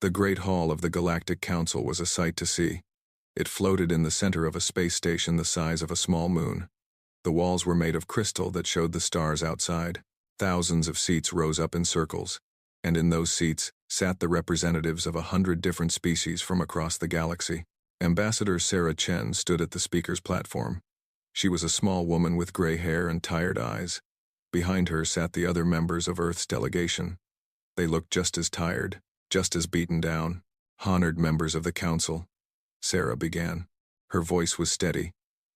The Great Hall of the Galactic Council was a sight to see. It floated in the center of a space station the size of a small moon. The walls were made of crystal that showed the stars outside. Thousands of seats rose up in circles, and in those seats sat the representatives of 100 different species from across the galaxy. Ambassador Sarah Chen stood at the speaker's platform. She was a small woman with gray hair and tired eyes. Behind her sat the other members of Earth's delegation. They looked just as tired, just as beaten down. Honored members of the council, Sarah began. Her voice was steady,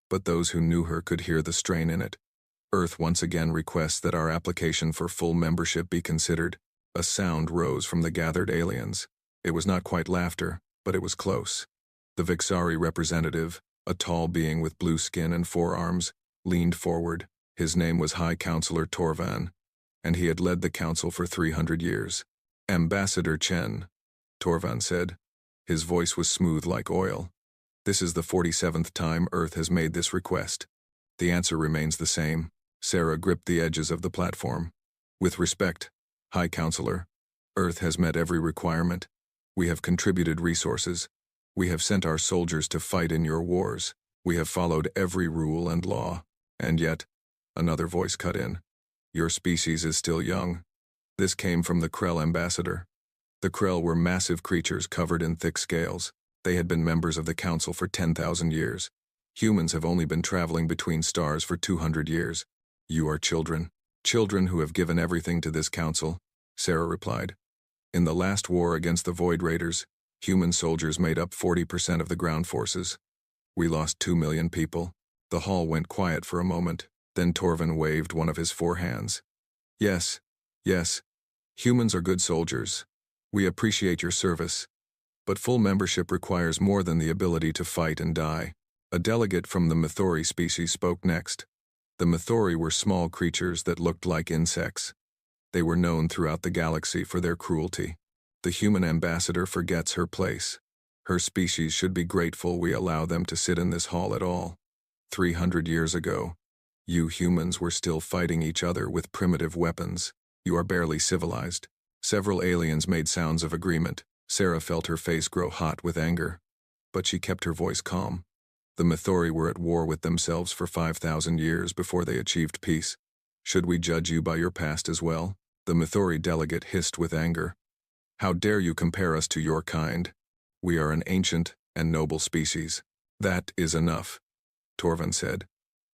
but those who knew her could hear the strain in it. Earth once again requests that our application for full membership be considered. A sound rose from the gathered aliens. It was not quite laughter, but it was close. The Vixari representative, a tall being with blue skin and 4 arms, leaned forward. His name was High Counselor Torvan, and he had led the council for 300 years. Ambassador Chen, Torvan said. His voice was smooth like oil. This is the 47th time Earth has made this request. The answer remains the same. Sarah gripped the edges of the platform. With respect, High Counselor, Earth has met every requirement. We have contributed resources. We have sent our soldiers to fight in your wars. We have followed every rule and law. And yet, another voice cut in. Your species is still young. This came from the Krell ambassador. The Krell were massive creatures covered in thick scales. They had been members of the Council for 10,000 years. Humans have only been traveling between stars for 200 years. You are children. Children who have given everything to this council, Sarah replied. In the last war against the Void Raiders, human soldiers made up 40% of the ground forces. We lost 2 million people. The hall went quiet for a moment. Then Torvan waved one of his 4 hands. Yes, yes, humans are good soldiers. We appreciate your service. But full membership requires more than the ability to fight and die. A delegate from the Mythori species spoke next. The Mythori were small creatures that looked like insects. They were known throughout the galaxy for their cruelty. The human ambassador forgets her place. Her species should be grateful we allow them to sit in this hall at all. 300 years ago, you humans were still fighting each other with primitive weapons. You are barely civilized. Several aliens made sounds of agreement. Sarah felt her face grow hot with anger, but she kept her voice calm. The Mythori were at war with themselves for 5,000 years before they achieved peace. Should we judge you by your past as well? The Mythori delegate hissed with anger. How dare you compare us to your kind? We are an ancient and noble species. That is enough, Torvan said.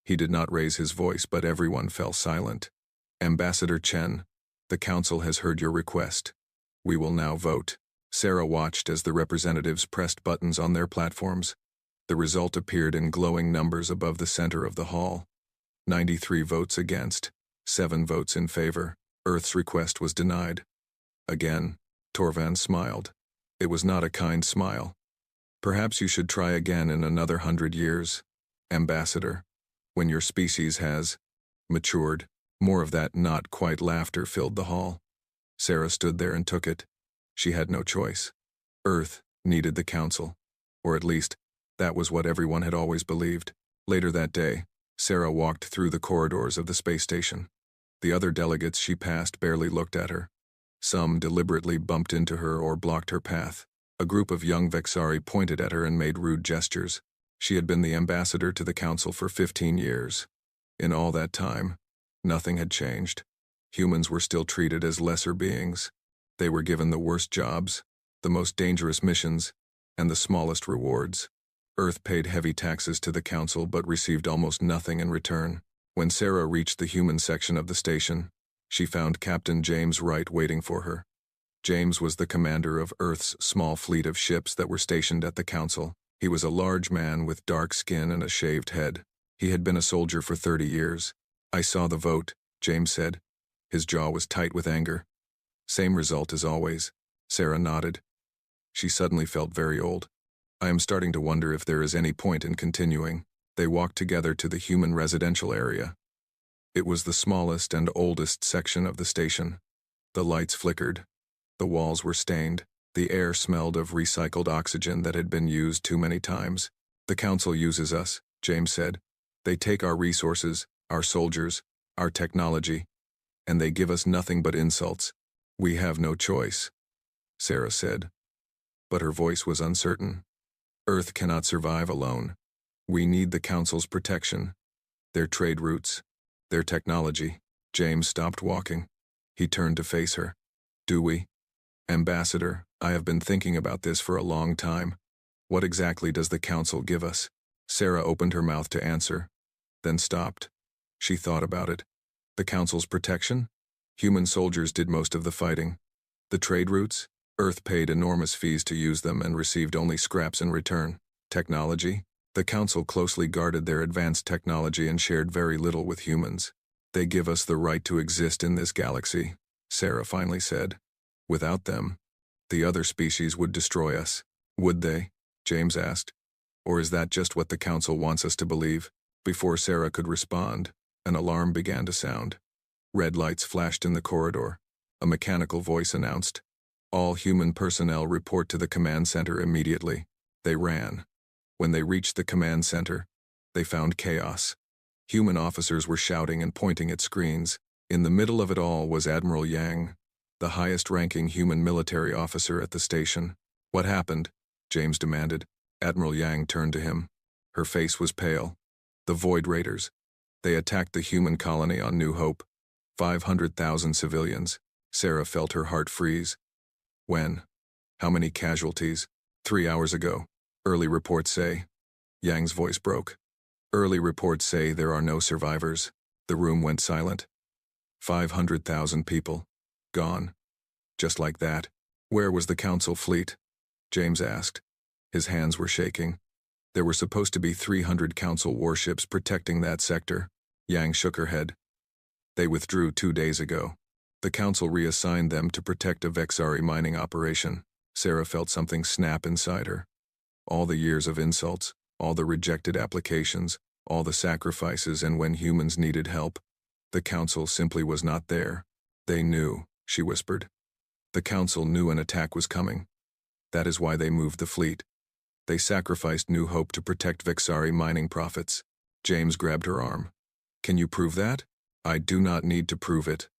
He did not raise his voice, but everyone fell silent. Ambassador Chen, the council has heard your request. We will now vote. Sarah watched as the representatives pressed buttons on their platforms. The result appeared in glowing numbers above the center of the hall. 93 votes against, 7 votes in favor. Earth's request was denied. Again, Torvan smiled. It was not a kind smile. Perhaps you should try again in another 100 years, Ambassador, when your species has matured. More of that not quite laughter filled the hall. Sarah stood there and took it. She had no choice. Earth needed the council, or at least, that was what everyone had always believed. Later that day, Sarah walked through the corridors of the space station. The other delegates she passed barely looked at her. Some deliberately bumped into her or blocked her path. A group of young Vexari pointed at her and made rude gestures. She had been the ambassador to the council for 15 years. In all that time, nothing had changed. Humans were still treated as lesser beings. They were given the worst jobs, the most dangerous missions, and the smallest rewards. Earth paid heavy taxes to the council but received almost nothing in return. When Sarah reached the human section of the station, she found Captain James Wright waiting for her. James was the commander of Earth's small fleet of ships that were stationed at the council. He was a large man with dark skin and a shaved head. He had been a soldier for 30 years. I saw the vote, James said. His jaw was tight with anger. Same result as always. Sarah nodded. She suddenly felt very old. I am starting to wonder if there is any point in continuing. They walked together to the human residential area. It was the smallest and oldest section of the station. The lights flickered. The walls were stained. The air smelled of recycled oxygen that had been used too many times. The council uses us, James said. They take our resources, our soldiers, our technology, and they give us nothing but insults. We have no choice, Sarah said. but her voice was uncertain. Earth cannot survive alone. We need the Council's protection, their trade routes, their technology. James stopped walking. He turned to face her. Do we? Ambassador, I have been thinking about this for a long time. What exactly does the Council give us? Sarah opened her mouth to answer, then stopped. She thought about it. The Council's protection? Human soldiers did most of the fighting. The trade routes? Earth paid enormous fees to use them and received only scraps in return. Technology? The Council closely guarded their advanced technology and shared very little with humans. They give us the right to exist in this galaxy, Sarah finally said. Without them, the other species would destroy us. Would they? James asked. Or is that just what the Council wants us to believe? Before Sarah could respond, an alarm began to sound. Red lights flashed in the corridor. A mechanical voice announced, "All human personnel report to the command center immediately." They ran. When they reached the command center, they found chaos. Human officers were shouting and pointing at screens. In the middle of it all was Admiral Yang, the highest-ranking human military officer at the station. "What happened?" James demanded. Admiral Yang turned to him. Her face was pale. "The Void Raiders. They attacked the human colony on New Hope. 500,000 civilians." Sarah felt her heart freeze. "When? How many casualties?" 3 hours ago. Early reports say. Yang's voice broke. "Early reports say there are no survivors." The room went silent. 500,000 people. Gone. Just like that. Where was the Council fleet? James asked. His hands were shaking. There were supposed to be 300 Council warships protecting that sector. Yang shook her head. They withdrew 2 days ago. The Council reassigned them to protect a Vexari mining operation. Sarah felt something snap inside her. All the years of insults, all the rejected applications, all the sacrifices, and when humans needed help, the Council simply was not there. They knew, she whispered. The Council knew an attack was coming. That is why they moved the fleet. They sacrificed New Hope to protect Vexari mining profits. James grabbed her arm. Can you prove that? I do not need to prove it.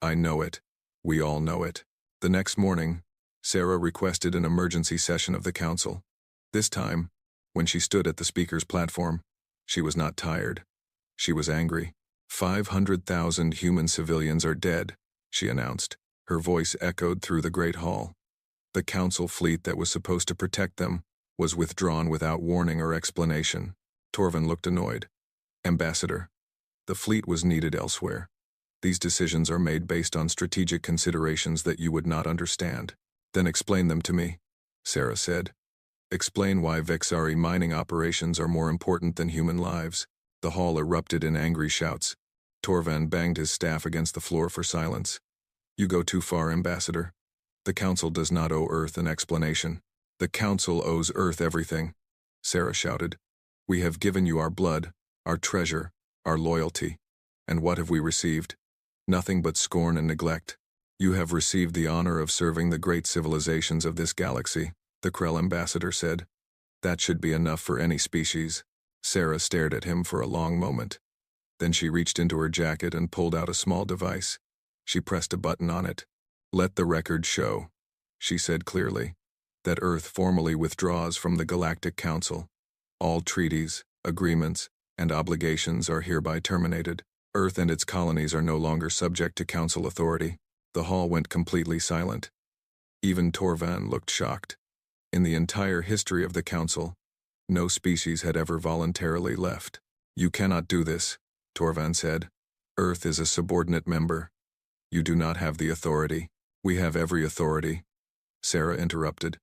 I know it. We all know it. The next morning, Sarah requested an emergency session of the Council. This time, when she stood at the speaker's platform, she was not tired. She was angry. 500,000 human civilians are dead, she announced. Her voice echoed through the Great Hall. The Council fleet that was supposed to protect them was withdrawn without warning or explanation. Torvin looked annoyed. Ambassador, the fleet was needed elsewhere. These decisions are made based on strategic considerations that you would not understand. Then explain them to me, Sarah said. Explain why Vexari mining operations are more important than human lives. The hall erupted in angry shouts. Torvan banged his staff against the floor for silence. You go too far, Ambassador. The Council does not owe Earth an explanation. The Council owes Earth everything, Sarah shouted. We have given you our blood, our treasure, our loyalty. And what have we received? Nothing but scorn and neglect. You have received the honor of serving the great civilizations of this galaxy, the Krell ambassador said. That should be enough for any species. Sarah stared at him for a long moment. Then she reached into her jacket and pulled out a small device. She pressed a button on it. Let the record show, she said clearly, that Earth formally withdraws from the Galactic Council. All treaties, agreements, and obligations are hereby terminated. Earth and its colonies are no longer subject to Council authority. The hall went completely silent. Even Torvan looked shocked. In the entire history of the Council, no species had ever voluntarily left. You cannot do this, Torvan said. Earth is a subordinate member. You do not have the authority. We have every authority. Sarah interrupted.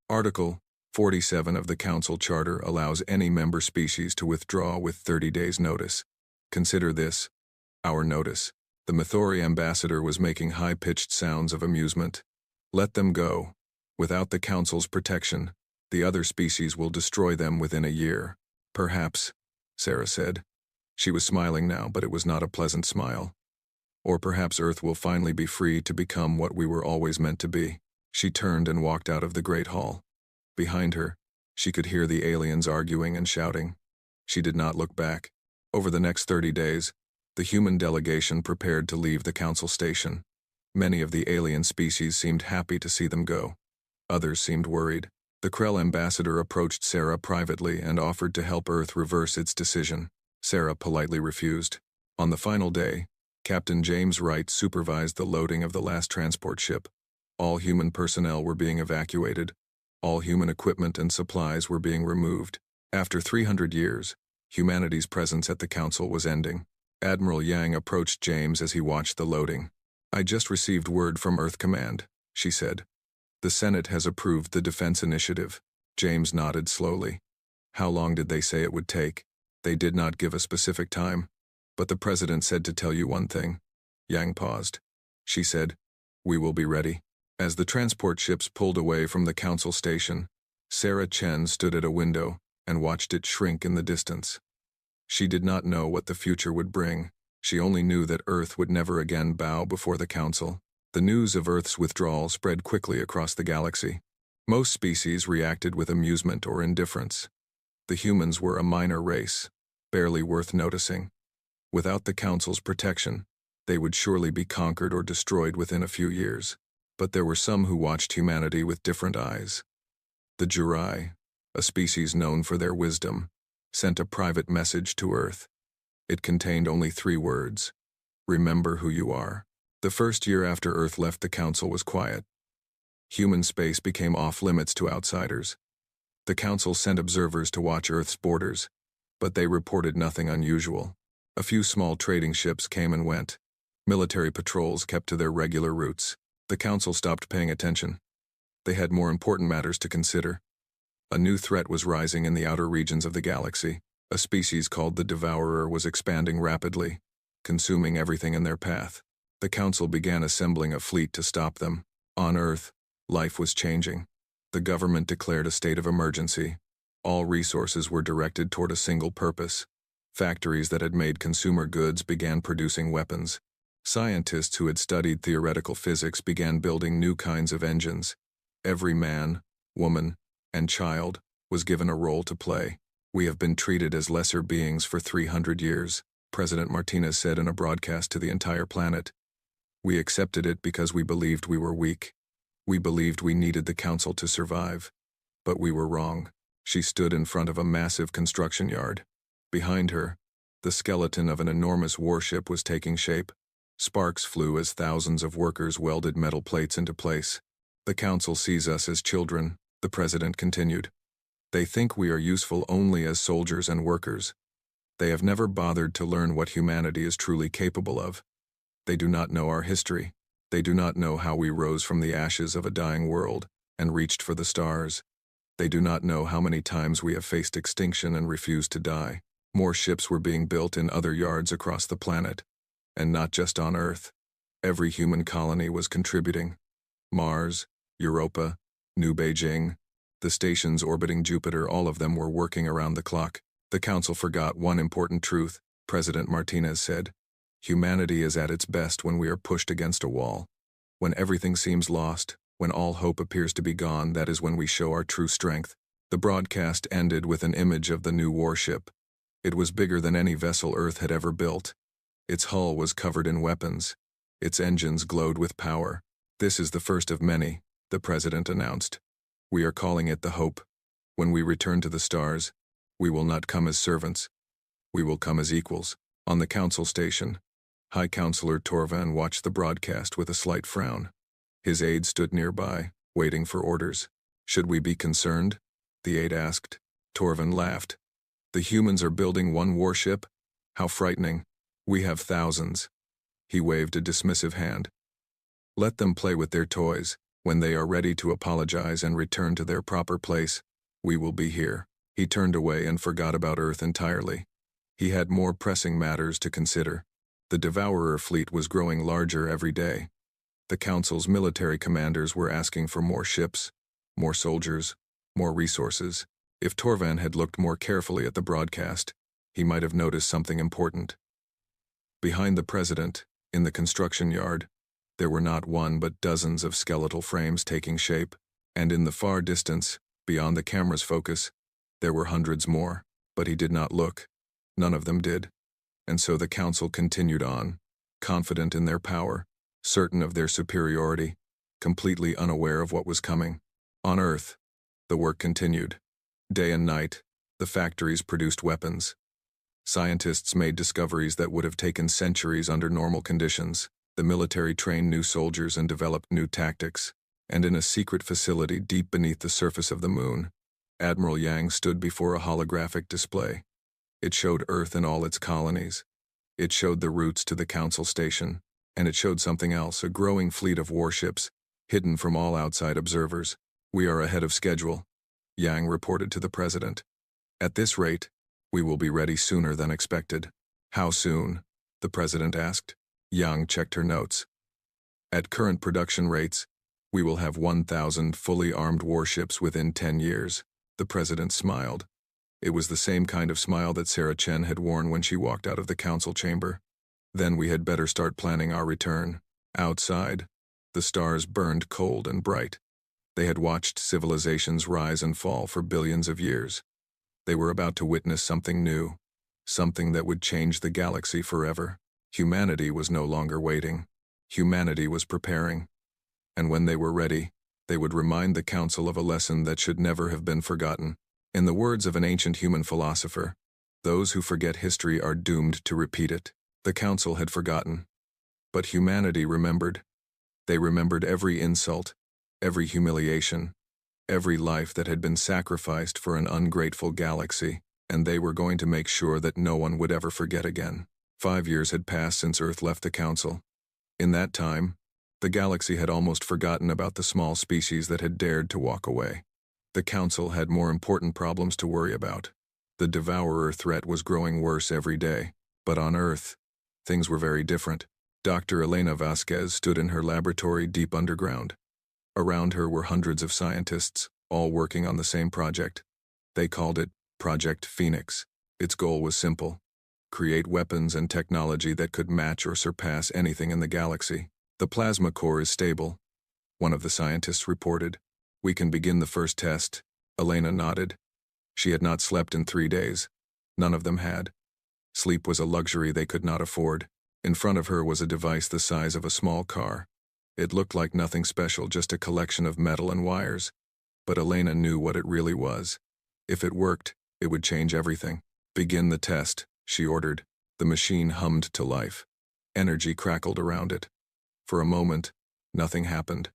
Article 47 of the Council Charter allows any member species to withdraw with 30 days' notice. Consider this, our notice. The Mythori ambassador was making high-pitched sounds of amusement. Let them go. Without the Council's protection, the other species will destroy them within a year. Perhaps, Sarah said. She was smiling now, but it was not a pleasant smile. Or perhaps Earth will finally be free to become what we were always meant to be. She turned and walked out of the Great Hall. Behind her, she could hear the aliens arguing and shouting. She did not look back. Over the next 30 days, the human delegation prepared to leave the Council station. Many of the alien species seemed happy to see them go. Others seemed worried. The Krell ambassador approached Sarah privately and offered to help Earth reverse its decision. Sarah politely refused. On the final day, Captain James Wright supervised the loading of the last transport ship. All human personnel were being evacuated. All human equipment and supplies were being removed. After 300 years, humanity's presence at the Council was ending. Admiral Yang approached James as he watched the loading. "I just received word from Earth Command," she said. "The Senate has approved the defense initiative." James nodded slowly. "How long did they say it would take?" "They did not give a specific time. But the President said to tell you one thing." Yang paused. She said, "We will be ready." As the transport ships pulled away from the Council station, Sarah Chen stood at a window and watched it shrink in the distance. She did not know what the future would bring. She only knew that Earth would never again bow before the Council. The news of Earth's withdrawal spread quickly across the galaxy. Most species reacted with amusement or indifference. The humans were a minor race, barely worth noticing. Without the Council's protection, they would surely be conquered or destroyed within a few years. But there were some who watched humanity with different eyes. The Jurai, a species known for their wisdom, sent a private message to Earth. It contained only 3 words: "Remember who you are." The first year after Earth left the Council was quiet. Human space became off-limits to outsiders. The Council sent observers to watch Earth's borders, but they reported nothing unusual. A few small trading ships came and went. Military patrols kept to their regular routes. The Council stopped paying attention. They had more important matters to consider. A new threat was rising in the outer regions of the galaxy. A species called the Devourer was expanding rapidly, consuming everything in their path. The Council began assembling a fleet to stop them. On Earth, life was changing. The government declared a state of emergency. All resources were directed toward a single purpose. Factories that had made consumer goods began producing weapons. Scientists who had studied theoretical physics began building new kinds of engines. Every man, woman, and child was given a role to play. "We have been treated as lesser beings for 300 years, President Martinez said in a broadcast to the entire planet. "We accepted it because we believed we were weak. We believed we needed the Council to survive. But we were wrong." She stood in front of a massive construction yard. Behind her, the skeleton of an enormous warship was taking shape. Sparks flew as thousands of workers welded metal plates into place. "The Council sees us as children," the President continued. "They think we are useful only as soldiers and workers. They have never bothered to learn what humanity is truly capable of. They do not know our history. They do not know how we rose from the ashes of a dying world and reached for the stars. They do not know how many times we have faced extinction and refused to die." More ships were being built in other yards across the planet. And not just on Earth. Every human colony was contributing. Mars, Europa, New Beijing, the stations orbiting Jupiter, all of them were working around the clock. "The Council forgot one important truth," President Martinez said. "Humanity is at its best when we are pushed against a wall. When everything seems lost, when all hope appears to be gone, that is when we show our true strength." The broadcast ended with an image of the new warship. It was bigger than any vessel Earth had ever built. Its hull was covered in weapons. Its engines glowed with power. "This is the first of many," the President announced. "We are calling it the Hope. When we return to the stars, we will not come as servants. We will come as equals." On the Council station, High Counselor Torvan watched the broadcast with a slight frown. His aide stood nearby, waiting for orders. "Should we be concerned?" the aide asked. Torvan laughed. "The humans are building one warship? How frightening. We have thousands." He waved a dismissive hand. "Let them play with their toys. When they are ready to apologize and return to their proper place, we will be here." He turned away and forgot about Earth entirely. He had more pressing matters to consider. The Devourer fleet was growing larger every day. The Council's military commanders were asking for more ships, more soldiers, more resources. If Torvan had looked more carefully at the broadcast, he might have noticed something important. Behind the President, in the construction yard, there were not one but dozens of skeletal frames taking shape, and in the far distance, beyond the camera's focus, there were hundreds more, but he did not look. None of them did. And so the Council continued on, confident in their power, certain of their superiority, completely unaware of what was coming. On Earth, The work continued. Day and night, the factories produced weapons. Scientists made discoveries that would have taken centuries under normal conditions. The military trained new soldiers and developed new tactics. And in a secret facility deep beneath the surface of the moon, Admiral Yang stood before a holographic display. It showed Earth and all its colonies. It showed the routes to the Council station. And it showed something else, a growing fleet of warships, hidden from all outside observers. "We are ahead of schedule," Yang reported to the president. "At this rate, we will be ready sooner than expected." "How soon?" the president asked. Yang checked her notes. "At current production rates, we will have 1,000 fully armed warships within 10 years. The president smiled. It was the same kind of smile that Sarah Chen had worn when she walked out of the council chamber. "Then we had better start planning our return." Outside, the stars burned cold and bright. They had watched civilizations rise and fall for billions of years. They were about to witness something new, something that would change the galaxy forever. Humanity was no longer waiting. Humanity was preparing. And when they were ready, they would remind the council of a lesson that should never have been forgotten. In the words of an ancient human philosopher, those who forget history are doomed to repeat it. The council had forgotten. But humanity remembered. They remembered every insult, every humiliation, every life that had been sacrificed for an ungrateful galaxy, and they were going to make sure that no one would ever forget again. 5 years had passed since Earth left the council. In that time, the galaxy had almost forgotten about the small species that had dared to walk away. The council had more important problems to worry about. The devourer threat was growing worse every day. But on Earth, things were very different. Dr. Elena Vasquez stood in her laboratory deep underground. Around her were hundreds of scientists, all working on the same project. They called it Project Phoenix. Its goal was simple: create weapons and technology that could match or surpass anything in the galaxy. "The plasma core is stable," one of the scientists reported. "We can begin the first test." Elena nodded. She had not slept in 3 days. None of them had. Sleep was a luxury they could not afford. In front of her was a device the size of a small car. It looked like nothing special, just a collection of metal and wires. But Elena knew what it really was. If it worked, it would change everything. "Begin the test," she ordered. The machine hummed to life. Energy crackled around it. For a moment, nothing happened.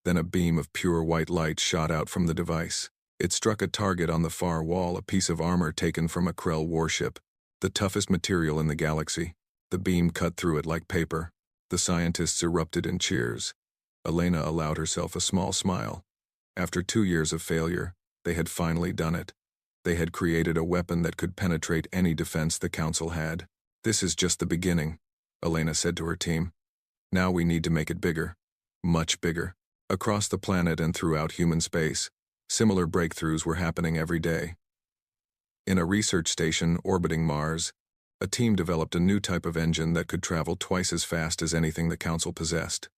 Then a beam of pure white light shot out from the device. It struck a target on the far wall, a piece of armor taken from a Krell warship, the toughest material in the galaxy. The beam cut through it like paper. The scientists erupted in cheers. Elena allowed herself a small smile. After 2 years of failure, they had finally done it. They had created a weapon that could penetrate any defense the council had. "This is just the beginning," Elena said to her team. "Now we need to make it bigger. Much bigger." Across the planet and throughout human space, similar breakthroughs were happening every day. In a research station orbiting Mars, a team developed a new type of engine that could travel twice as fast as anything the council possessed.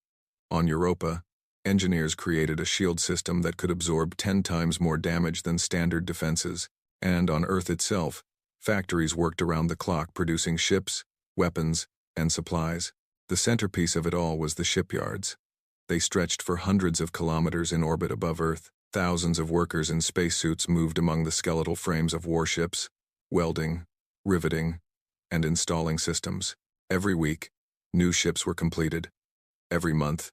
On Europa, engineers created a shield system that could absorb 10 times more damage than standard defenses. And on Earth itself, factories worked around the clock producing ships, weapons, and supplies. The centerpiece of it all was the shipyards. They stretched for hundreds of kilometers in orbit above Earth. Thousands of workers in spacesuits moved among the skeletal frames of warships, welding, riveting, and installing systems. Every week, new ships were completed. Every month,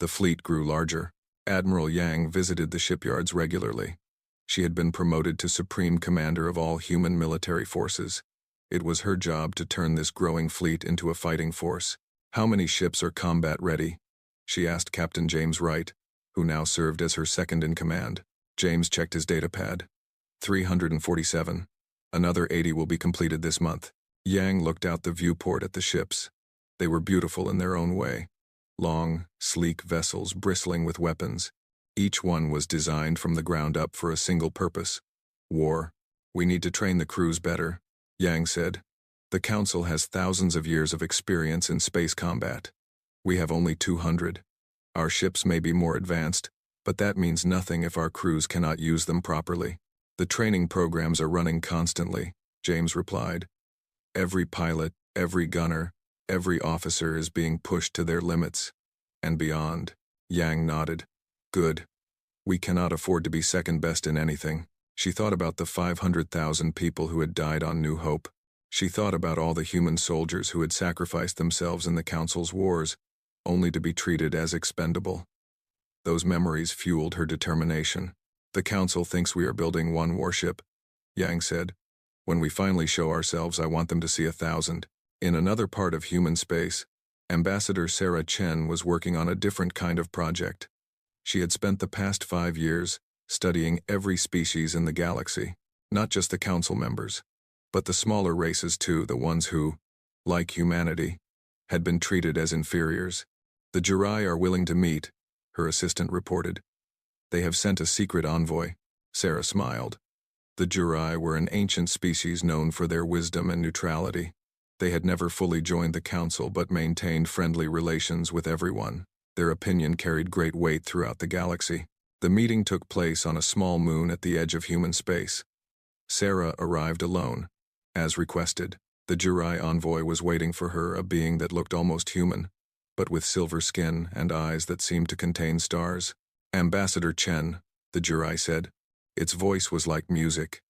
the fleet grew larger. Admiral Yang visited the shipyards regularly. She had been promoted to supreme commander of all human military forces. It was her job to turn this growing fleet into a fighting force. "How many ships are combat ready?" she asked Captain James Wright, who now served as her second in command. James checked his datapad. 347. Another 80 will be completed this month. Yang looked out the viewport at the ships. They were beautiful in their own way. Long, sleek vessels bristling with weapons. Each one was designed from the ground up for a single purpose: war. "We need to train the crews better," Yang said. "The Council has thousands of years of experience in space combat. We have only 200. Our ships may be more advanced, but that means nothing if our crews cannot use them properly." "The training programs are running constantly," James replied. "Every pilot, every gunner, every officer is being pushed to their limits." "And beyond." Yang nodded. "Good. We cannot afford to be second best in anything. She thought about the 500,000 people who had died on New Hope. She thought about all the human soldiers who had sacrificed themselves in the Council's wars, only to be treated as expendable. Those memories fueled her determination. The Council thinks we are building one warship, Yang said. When we finally show ourselves, I want them to see 1,000. In another part of human space, Ambassador Sarah Chen was working on a different kind of project. She had spent the past 5 years studying every species in the galaxy, not just the Council members, but the smaller races too, the ones who, like humanity, had been treated as inferiors. The Jurai are willing to meet, her assistant reported. They have sent a secret envoy, Sarah smiled. The Jurai were an ancient species known for their wisdom and neutrality. They had never fully joined the Council but maintained friendly relations with everyone. Their opinion carried great weight throughout the galaxy. The meeting took place on a small moon at the edge of human space. Sarah arrived alone. As requested, the Jurai envoy was waiting for her, a being that looked almost human, but with silver skin and eyes that seemed to contain stars. Ambassador Chen, the Jurai said. Its voice was like music.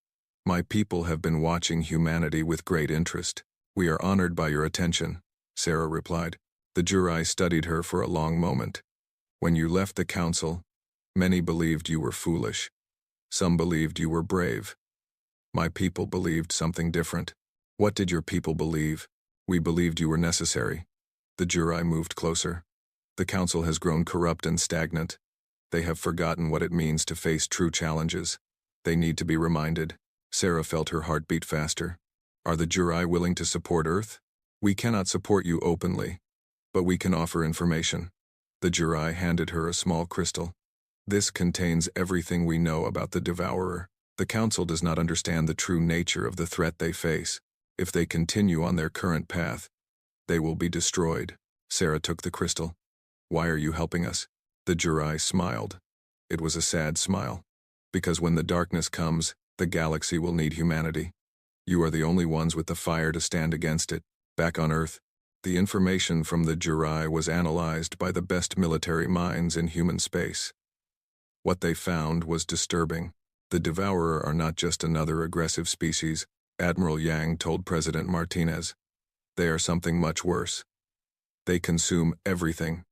My people have been watching humanity with great interest. We are honored by your attention, Sarah replied. The Jurai studied her for a long moment. When you left the Council, many believed you were foolish. Some believed you were brave. My people believed something different. What did your people believe? We believed you were necessary. The Jurai moved closer. The Council has grown corrupt and stagnant. They have forgotten what it means to face true challenges. They need to be reminded. Sarah felt her heart beat faster. Are the Jurai willing to support Earth? We cannot support you openly, but we can offer information. The Jurai handed her a small crystal. This contains everything we know about the Devourer. The Council does not understand the true nature of the threat they face. If they continue on their current path, they will be destroyed. Sarah took the crystal. Why are you helping us? The Jurai smiled. It was a sad smile. Because when the darkness comes, the galaxy will need humanity. You are the only ones with the fire to stand against it. Back on Earth, the information from the Jurai was analyzed by the best military minds in human space. What they found was disturbing. The Devourer are not just another aggressive species, Admiral Yang told President Martinez. They are something much worse. They consume everything,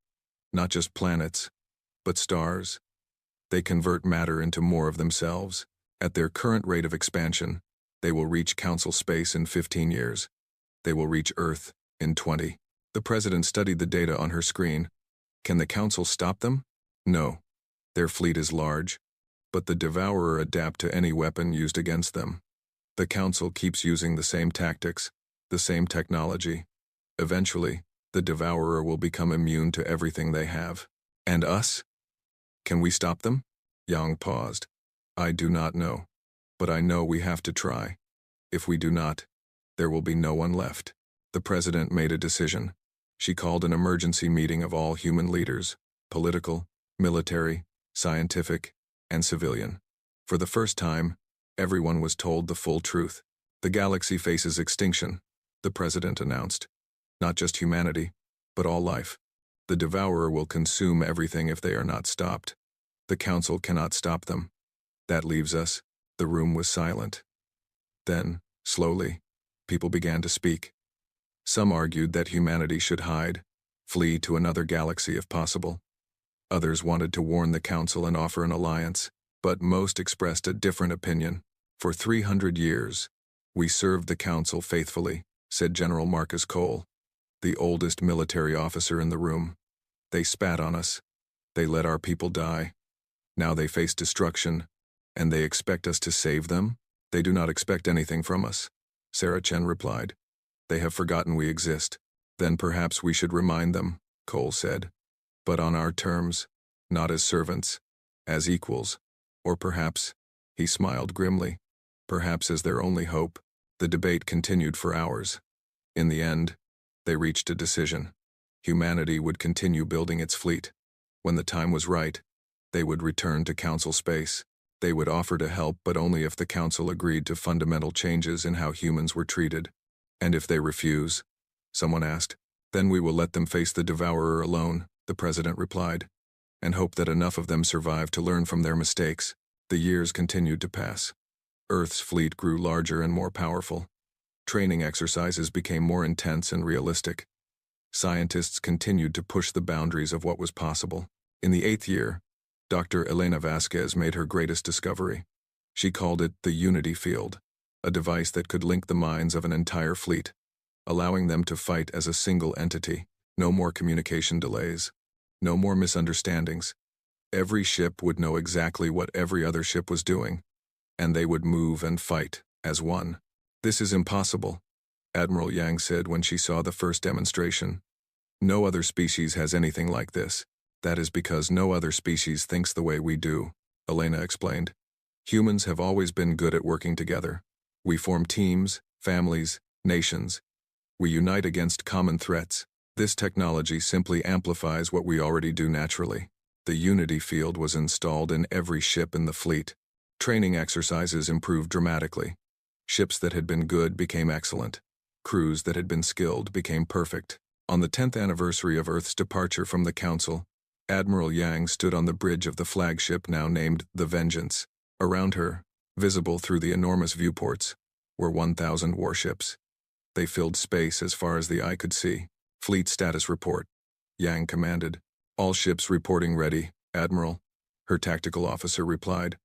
not just planets, but stars. They convert matter into more of themselves. At their current rate of expansion, they will reach Council space in 15 years. They will reach Earth in 20. The President studied the data on her screen. Can the Council stop them? No. Their fleet is large, but the Devourer adapt to any weapon used against them. The Council keeps using the same tactics, the same technology. Eventually, the Devourer will become immune to everything they have. And us? Can we stop them? Yang paused. I do not know, but I know we have to try. If we do not, there will be no one left. The President made a decision. She called an emergency meeting of all human leaders, political, military, scientific, and civilian. For the first time, everyone was told the full truth. The galaxy faces extinction, the President announced. Not just humanity, but all life. The Devourer will consume everything if they are not stopped. The Council cannot stop them. That leaves us. The room was silent. Then, slowly, people began to speak. Some argued that humanity should hide, flee to another galaxy if possible. Others wanted to warn the Council and offer an alliance, but most expressed a different opinion. For 300 years, we served the Council faithfully, said General Marcus Cole, the oldest military officer in the room. They spat on us. They let our people die. Now they face destruction, and they expect us to save them? They do not expect anything from us, Sarah Chen replied. They have forgotten we exist. Then perhaps we should remind them, Cole said. But on our terms, not as servants, as equals. Or perhaps, he smiled grimly, perhaps as their only hope. The debate continued for hours. In the end, they reached a decision. Humanity would continue building its fleet. When the time was right, they would return to Council space. They would offer to help, but only if the Council agreed to fundamental changes in how humans were treated. And if they refuse, someone asked, then we will let them face the Devourer alone, the President replied. and hoped that enough of them survived to learn from their mistakes. The years continued to pass. Earth's fleet grew larger and more powerful. Training exercises became more intense and realistic. Scientists continued to push the boundaries of what was possible. In the 8th year, Dr. Elena Vasquez made her greatest discovery. She called it the Unity Field, a device that could link the minds of an entire fleet, allowing them to fight as a single entity. No more communication delays. No more misunderstandings. Every ship would know exactly what every other ship was doing, and they would move and fight as one. "This is impossible," Admiral Yang said when she saw the first demonstration. "No other species has anything like this. That is because no other species thinks the way we do," Elena explained. "Humans have always been good at working together. We form teams, families, nations. We unite against common threats. This technology simply amplifies what we already do naturally." The Unity Field was installed in every ship in the fleet. Training exercises improved dramatically. Ships that had been good became excellent. Crews that had been skilled became perfect. On the 10th anniversary of Earth's departure from the Council, Admiral Yang stood on the bridge of the flagship now named the Vengeance. Around her, visible through the enormous viewports, were 1,000 warships. They filled space as far as the eye could see. "Fleet status report," Yang commanded. "All ships reporting ready, Admiral," her tactical officer replied.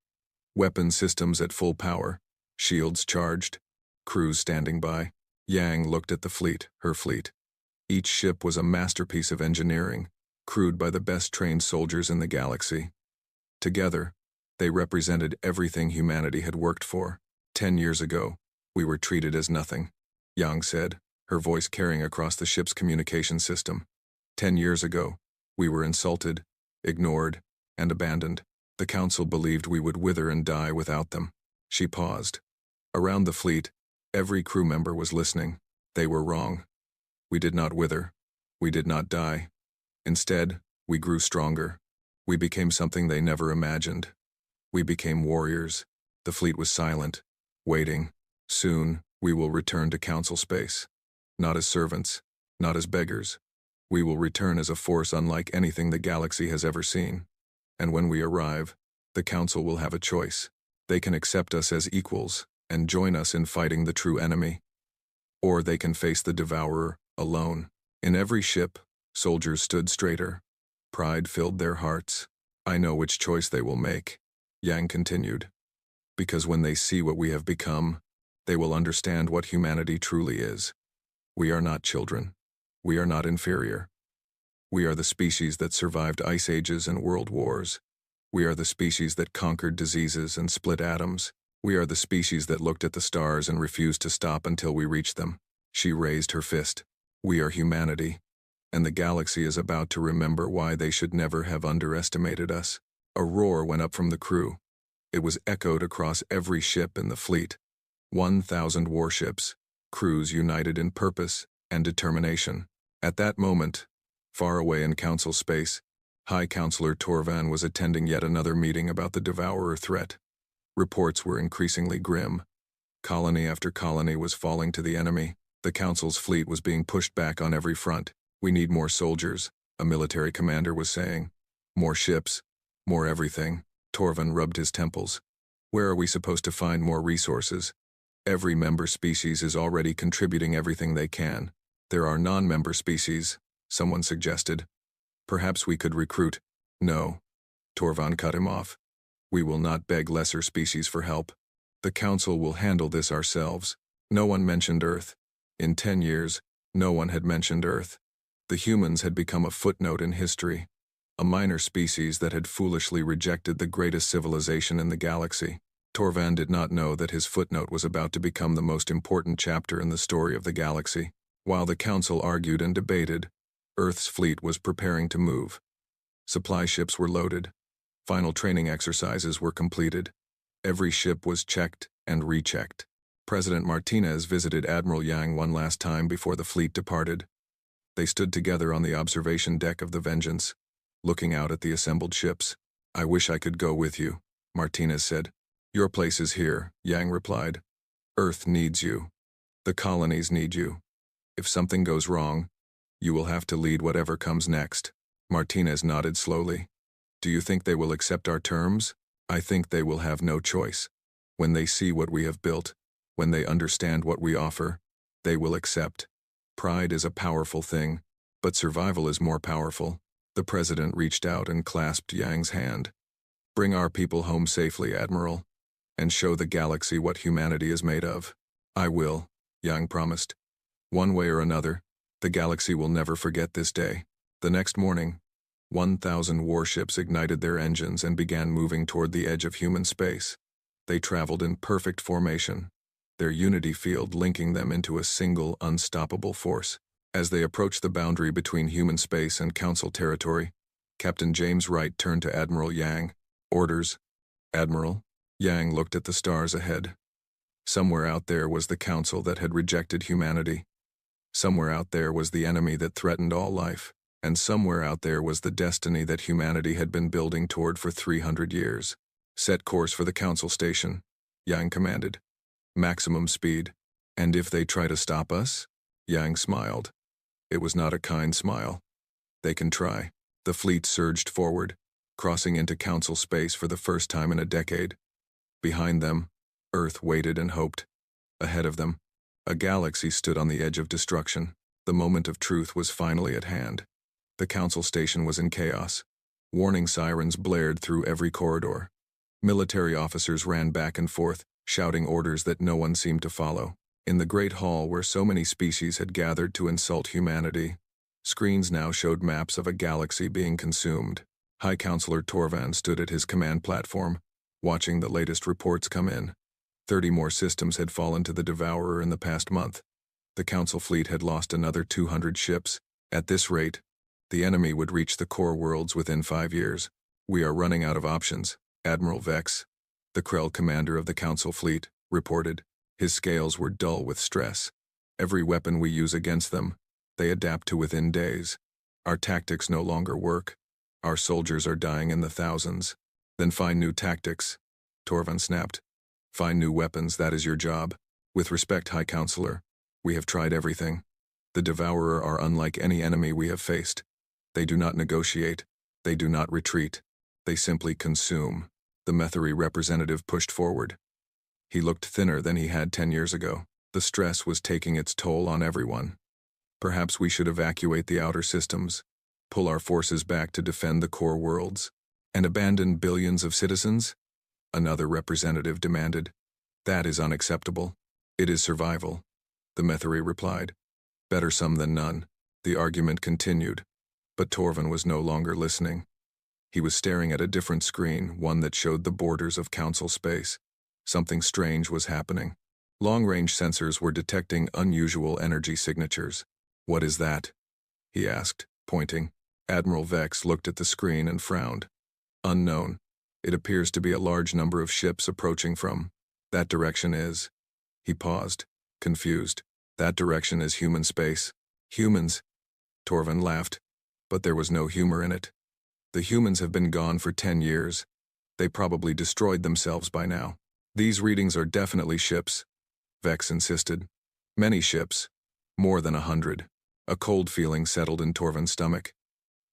"Weapon systems at full power. Shields charged. Crews standing by." Yang looked at the fleet, her fleet. Each ship was a masterpiece of engineering, crewed by the best-trained soldiers in the galaxy. Together, they represented everything humanity had worked for. 10 years ago, we were treated as nothing, Yang said, her voice carrying across the ship's communication system. 10 years ago, we were insulted, ignored, and abandoned. The Council believed we would wither and die without them. She paused. Around the fleet, every crew member was listening. They were wrong. We did not wither. We did not die. Instead, we grew stronger. We became something they never imagined. We became warriors. The fleet was silent, waiting. Soon, we will return to Council space. Not as servants, not as beggars. We will return as a force unlike anything the galaxy has ever seen. And when we arrive, the Council will have a choice. They can accept us as equals and join us in fighting the true enemy. Or they can face the Devourer alone. In every ship, soldiers stood straighter. Pride filled their hearts. "I know which choice they will make," Yang continued. "Because when they see what we have become, they will understand what humanity truly is. We are not children. We are not inferior. We are the species that survived ice ages and world wars. We are the species that conquered diseases and split atoms. We are the species that looked at the stars and refused to stop until we reached them." She raised her fist. "We are humanity, and the galaxy is about to remember why they should never have underestimated us." A roar went up from the crew. It was echoed across every ship in the fleet. 1,000 warships, crews united in purpose and determination. At that moment, far away in Council space, High Counselor Torvan was attending yet another meeting about the Devourer threat. Reports were increasingly grim. Colony after colony was falling to the enemy. The Council's fleet was being pushed back on every front. "We need more soldiers," a military commander was saying. "More ships, more everything." Torvan rubbed his temples. "Where are we supposed to find more resources? Every member species is already contributing everything they can. There are non-member species," someone suggested. "Perhaps we could recruit." "No," Torvan cut him off. "We will not beg lesser species for help. The Council will handle this ourselves." No one mentioned Earth. In 10 years, no one had mentioned Earth. The humans had become a footnote in history, a minor species that had foolishly rejected the greatest civilization in the galaxy. Torvan did not know that his footnote was about to become the most important chapter in the story of the galaxy. While the Council argued and debated, Earth's fleet was preparing to move. Supply ships were loaded. Final training exercises were completed. Every ship was checked and rechecked. President Martinez visited Admiral Yang one last time before the fleet departed. They stood together on the observation deck of the Vengeance, looking out at the assembled ships. "I wish I could go with you," Martinez said. "Your place is here," Yang replied. "Earth needs you. The colonies need you. If something goes wrong, you will have to lead whatever comes next." Martinez nodded slowly. Do you think they will accept our terms? I think they will have no choice. When they see what we have built, when they understand what we offer, they will accept. Pride is a powerful thing, but survival is more powerful. The president reached out and clasped Yang's hand. Bring our people home safely, Admiral, and show the galaxy what humanity is made of. I will, Yang promised. One way or another, the galaxy will never forget this day. The next morning, 1,000 warships ignited their engines and began moving toward the edge of human space. They traveled in perfect formation, their unity field linking them into a single, unstoppable force. As they approached the boundary between human space and Council territory, Captain James Wright turned to Admiral Yang. Orders, Admiral. Yang looked at the stars ahead. Somewhere out there was the Council that had rejected humanity. Somewhere out there was the enemy that threatened all life. And somewhere out there was the destiny that humanity had been building toward for 300 years. Set course for the Council station, Yang commanded. Maximum speed. And if they try to stop us? Yang smiled. It was not a kind smile. They can try. The fleet surged forward, crossing into Council space for the first time in a decade. Behind them, Earth waited and hoped. Ahead of them, a galaxy stood on the edge of destruction. The moment of truth was finally at hand. The Council station was in chaos. Warning sirens blared through every corridor. Military officers ran back and forth, shouting orders that no one seemed to follow. In the great hall where so many species had gathered to insult humanity, screens now showed maps of a galaxy being consumed. High Counselor Torvan stood at his command platform, watching the latest reports come in. 30 more systems had fallen to the Devourer in the past month. The Council fleet had lost another 200 ships. At this rate, the enemy would reach the core worlds within 5 years. We are running out of options, Admiral Vex, the Krell commander of the Council fleet, reported. His scales were dull with stress. Every weapon we use against them, they adapt to within days. Our tactics no longer work. Our soldiers are dying in the thousands. Then find new tactics, Torvan snapped. Find new weapons, that is your job. With respect, High Counselor, we have tried everything. The Devourer are unlike any enemy we have faced. They do not negotiate. They do not retreat. They simply consume. The Metheri representative pushed forward. He looked thinner than he had 10 years ago. The stress was taking its toll on everyone. Perhaps we should evacuate the outer systems, pull our forces back to defend the core worlds, and abandon billions of citizens? Another representative demanded. That is unacceptable. It is survival, the Metheri replied. Better some than none. The argument continued, but Torvan was no longer listening. He was staring at a different screen, one that showed the borders of Council space. Something strange was happening. Long-range sensors were detecting unusual energy signatures. What is that? He asked, pointing. Admiral Vex looked at the screen and frowned. Unknown. It appears to be a large number of ships approaching from. That direction is. He paused, confused. That direction is human space. Humans. Torvan laughed, but there was no humor in it. The humans have been gone for 10 years. They probably destroyed themselves by now. These readings are definitely ships, Vex insisted. Many ships. More than 100. A cold feeling settled in Torvan's stomach.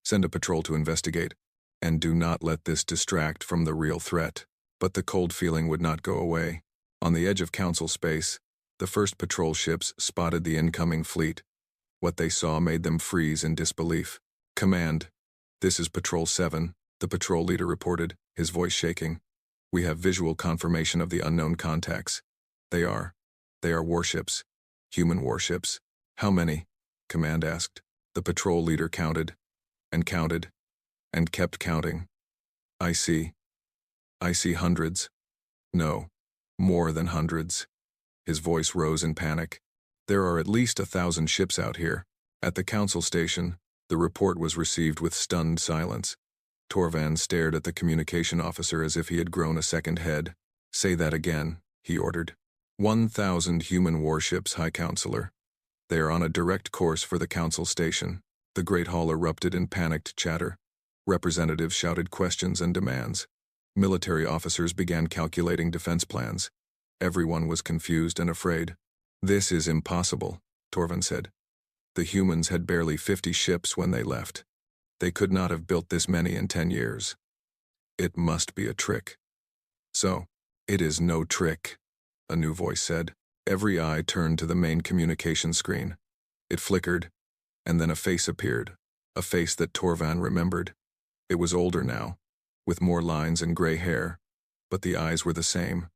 Send a patrol to investigate, and do not let this distract from the real threat. But the cold feeling would not go away. On the edge of Council space, the first patrol ships spotted the incoming fleet. What they saw made them freeze in disbelief. Command, this is Patrol 7, the patrol leader reported, his voice shaking. We have visual confirmation of the unknown contacts. They are warships. Human warships. How many? Command asked. The patrol leader counted, and kept counting. I see hundreds. No, more than hundreds. His voice rose in panic. There are at least 1,000 ships out here. At the Council station, the report was received with stunned silence. Torvan stared at the communication officer as if he had grown a second head. Say that again, he ordered. 1,000 human warships, High Counselor. They are on a direct course for the Council station. The Great Hall erupted in panicked chatter. Representatives shouted questions and demands. Military officers began calculating defense plans. Everyone was confused and afraid. This is impossible, Torvan said. The humans had barely 50 ships when they left. They could not have built this many in 10 years. It must be a trick. So, it is no trick, a new voice said. Every eye turned to the main communication screen. It flickered, and then a face appeared, a face that Torvan remembered. It was older now, with more lines and gray hair, but the eyes were the same.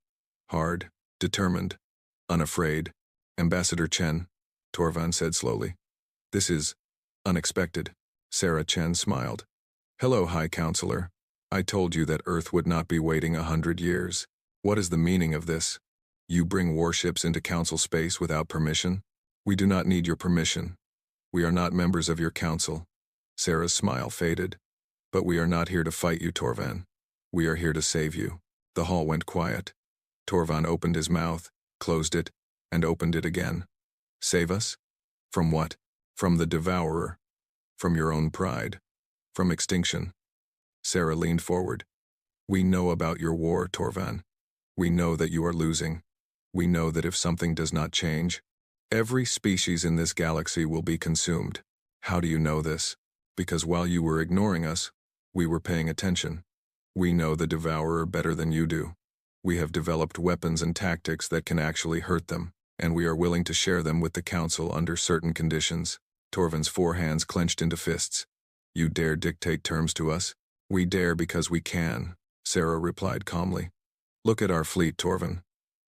Hard, determined, unafraid. Ambassador Chen, Torvan said slowly. This is unexpected. Sarah Chen smiled. Hello, High Counselor. I told you that Earth would not be waiting 100 years. What is the meaning of this? You bring warships into council space without permission? We do not need your permission. We are not members of your council. Sarah's smile faded. But we are not here to fight you, Torvan. We are here to save you. The hall went quiet. Torvan opened his mouth, closed it, and opened it again. Save us? From what? From the devourer. From your own pride. From extinction. Sarah leaned forward. We know about your war, Torvan. We know that you are losing. We know that if something does not change, every species in this galaxy will be consumed. How do you know this? Because while you were ignoring us, we were paying attention. We know the devourer better than you do. We have developed weapons and tactics that can actually hurt them, and we are willing to share them with the Council under certain conditions. Torvan's 4 hands clenched into fists. You dare dictate terms to us? We dare because we can, Sarah replied calmly. Look at our fleet, Torvan.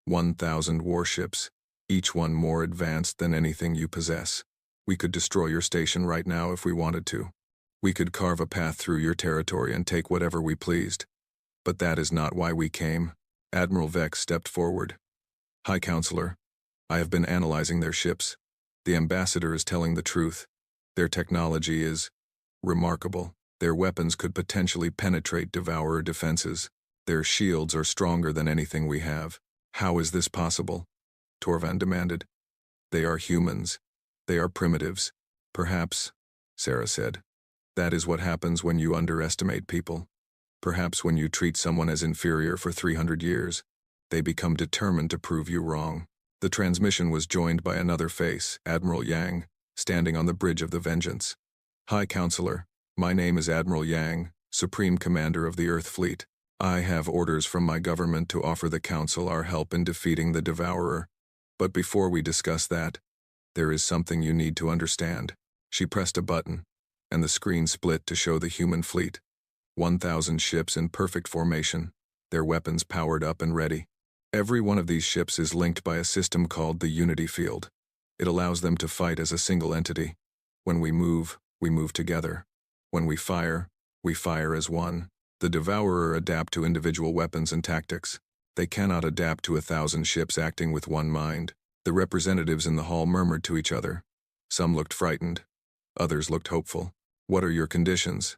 1,000 warships, each one more advanced than anything you possess. We could destroy your station right now if we wanted to. We could carve a path through your territory and take whatever we pleased. But that is not why we came. Admiral Vex stepped forward. High Counselor, I have been analyzing their ships. The ambassador is telling the truth. Their technology is remarkable. Their weapons could potentially penetrate devourer defenses. Their shields are stronger than anything we have. How is this possible? Torvan demanded. They are humans. They are primitives. Perhaps, Sarah said. That is what happens when you underestimate people. Perhaps when you treat someone as inferior for 300 years, they become determined to prove you wrong. The transmission was joined by another face, Admiral Yang, standing on the bridge of the Vengeance. High Counselor, my name is Admiral Yang, Supreme Commander of the Earth Fleet. I have orders from my government to offer the Council our help in defeating the Devourer. But before we discuss that, there is something you need to understand. She pressed a button, and the screen split to show the human fleet. 1,000 ships in perfect formation, their weapons powered up and ready. Every one of these ships is linked by a system called the Unity Field. It allows them to fight as a single entity. When we move together. When we fire as one. The Devourer adapt to individual weapons and tactics. They cannot adapt to 1,000 ships acting with one mind. The representatives in the hall murmured to each other. Some looked frightened. Others looked hopeful. What are your conditions?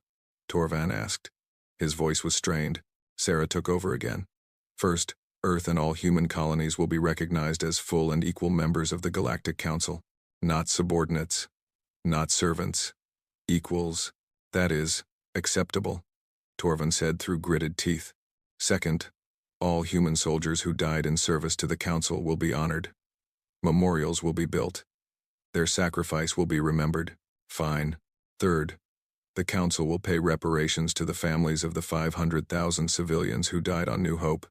Torvan asked. His voice was strained. Sarah took over again. First, Earth and all human colonies will be recognized as full and equal members of the Galactic Council. Not subordinates. Not servants. Equals. That is, acceptable, Torvan said through gritted teeth. Second, all human soldiers who died in service to the Council will be honored. Memorials will be built. Their sacrifice will be remembered. Fine. Third, the Council will pay reparations to the families of the 500,000 civilians who died on New Hope.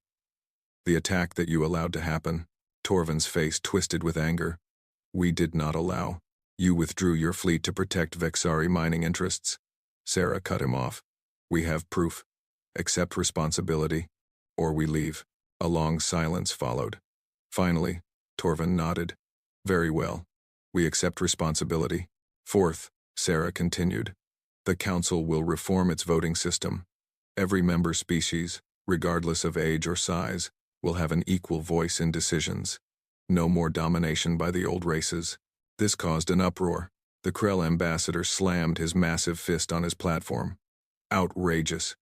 The attack that you allowed to happen, Torvan's face twisted with anger. We did not allow. You withdrew your fleet to protect Vexari mining interests. Sarah cut him off. We have proof. Accept responsibility, or we leave. A long silence followed. Finally, Torvan nodded. Very well. We accept responsibility. Fourth, Sarah continued. The Council will reform its voting system. Every member species, regardless of age or size, will have an equal voice in decisions. No more domination by the old races. This caused an uproar. The Krell ambassador slammed his massive fist on his platform. Outrageous.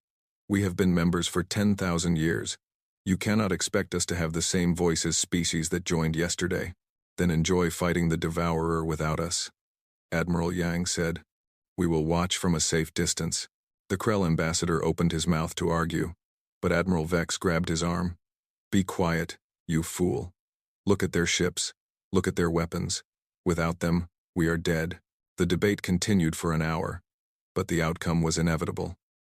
We have been members for 10,000 years. You cannot expect us to have the same voice as species that joined yesterday. Then enjoy fighting the Devourer without us. Admiral Yang said. We will watch from a safe distance. The Krell ambassador opened his mouth to argue, but Admiral Vex grabbed his arm. Be quiet, you fool. Look at their ships. Look at their weapons. Without them, we are dead. The debate continued for an hour, but the outcome was inevitable.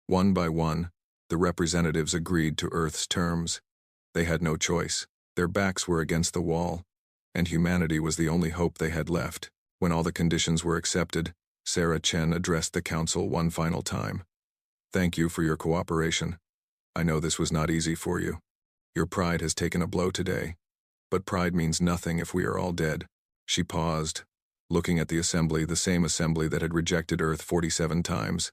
One by one, The representatives agreed to Earth's terms. They had no choice. Their backs were against the wall, and humanity was the only hope they had left. When all the conditions were accepted, Sarah Chen addressed the council one final time. "Thank you for your cooperation. I know this was not easy for you. Your pride has taken a blow today. But pride means nothing if we are all dead." She paused, looking at the assembly, the same assembly that had rejected Earth 47 times.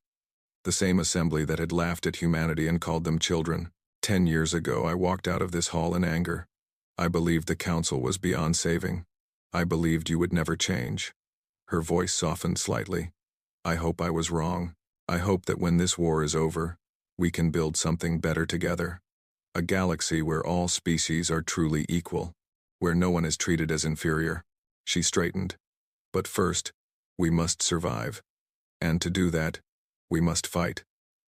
The same assembly that had laughed at humanity and called them children. 10 years ago, I walked out of this hall in anger. I believed the council was beyond saving. I believed you would never change. Her voice softened slightly. I hope I was wrong. I hope that when this war is over, we can build something better together. A galaxy where all species are truly equal, where no one is treated as inferior. She straightened. But first, we must survive. And to do that, we must fight.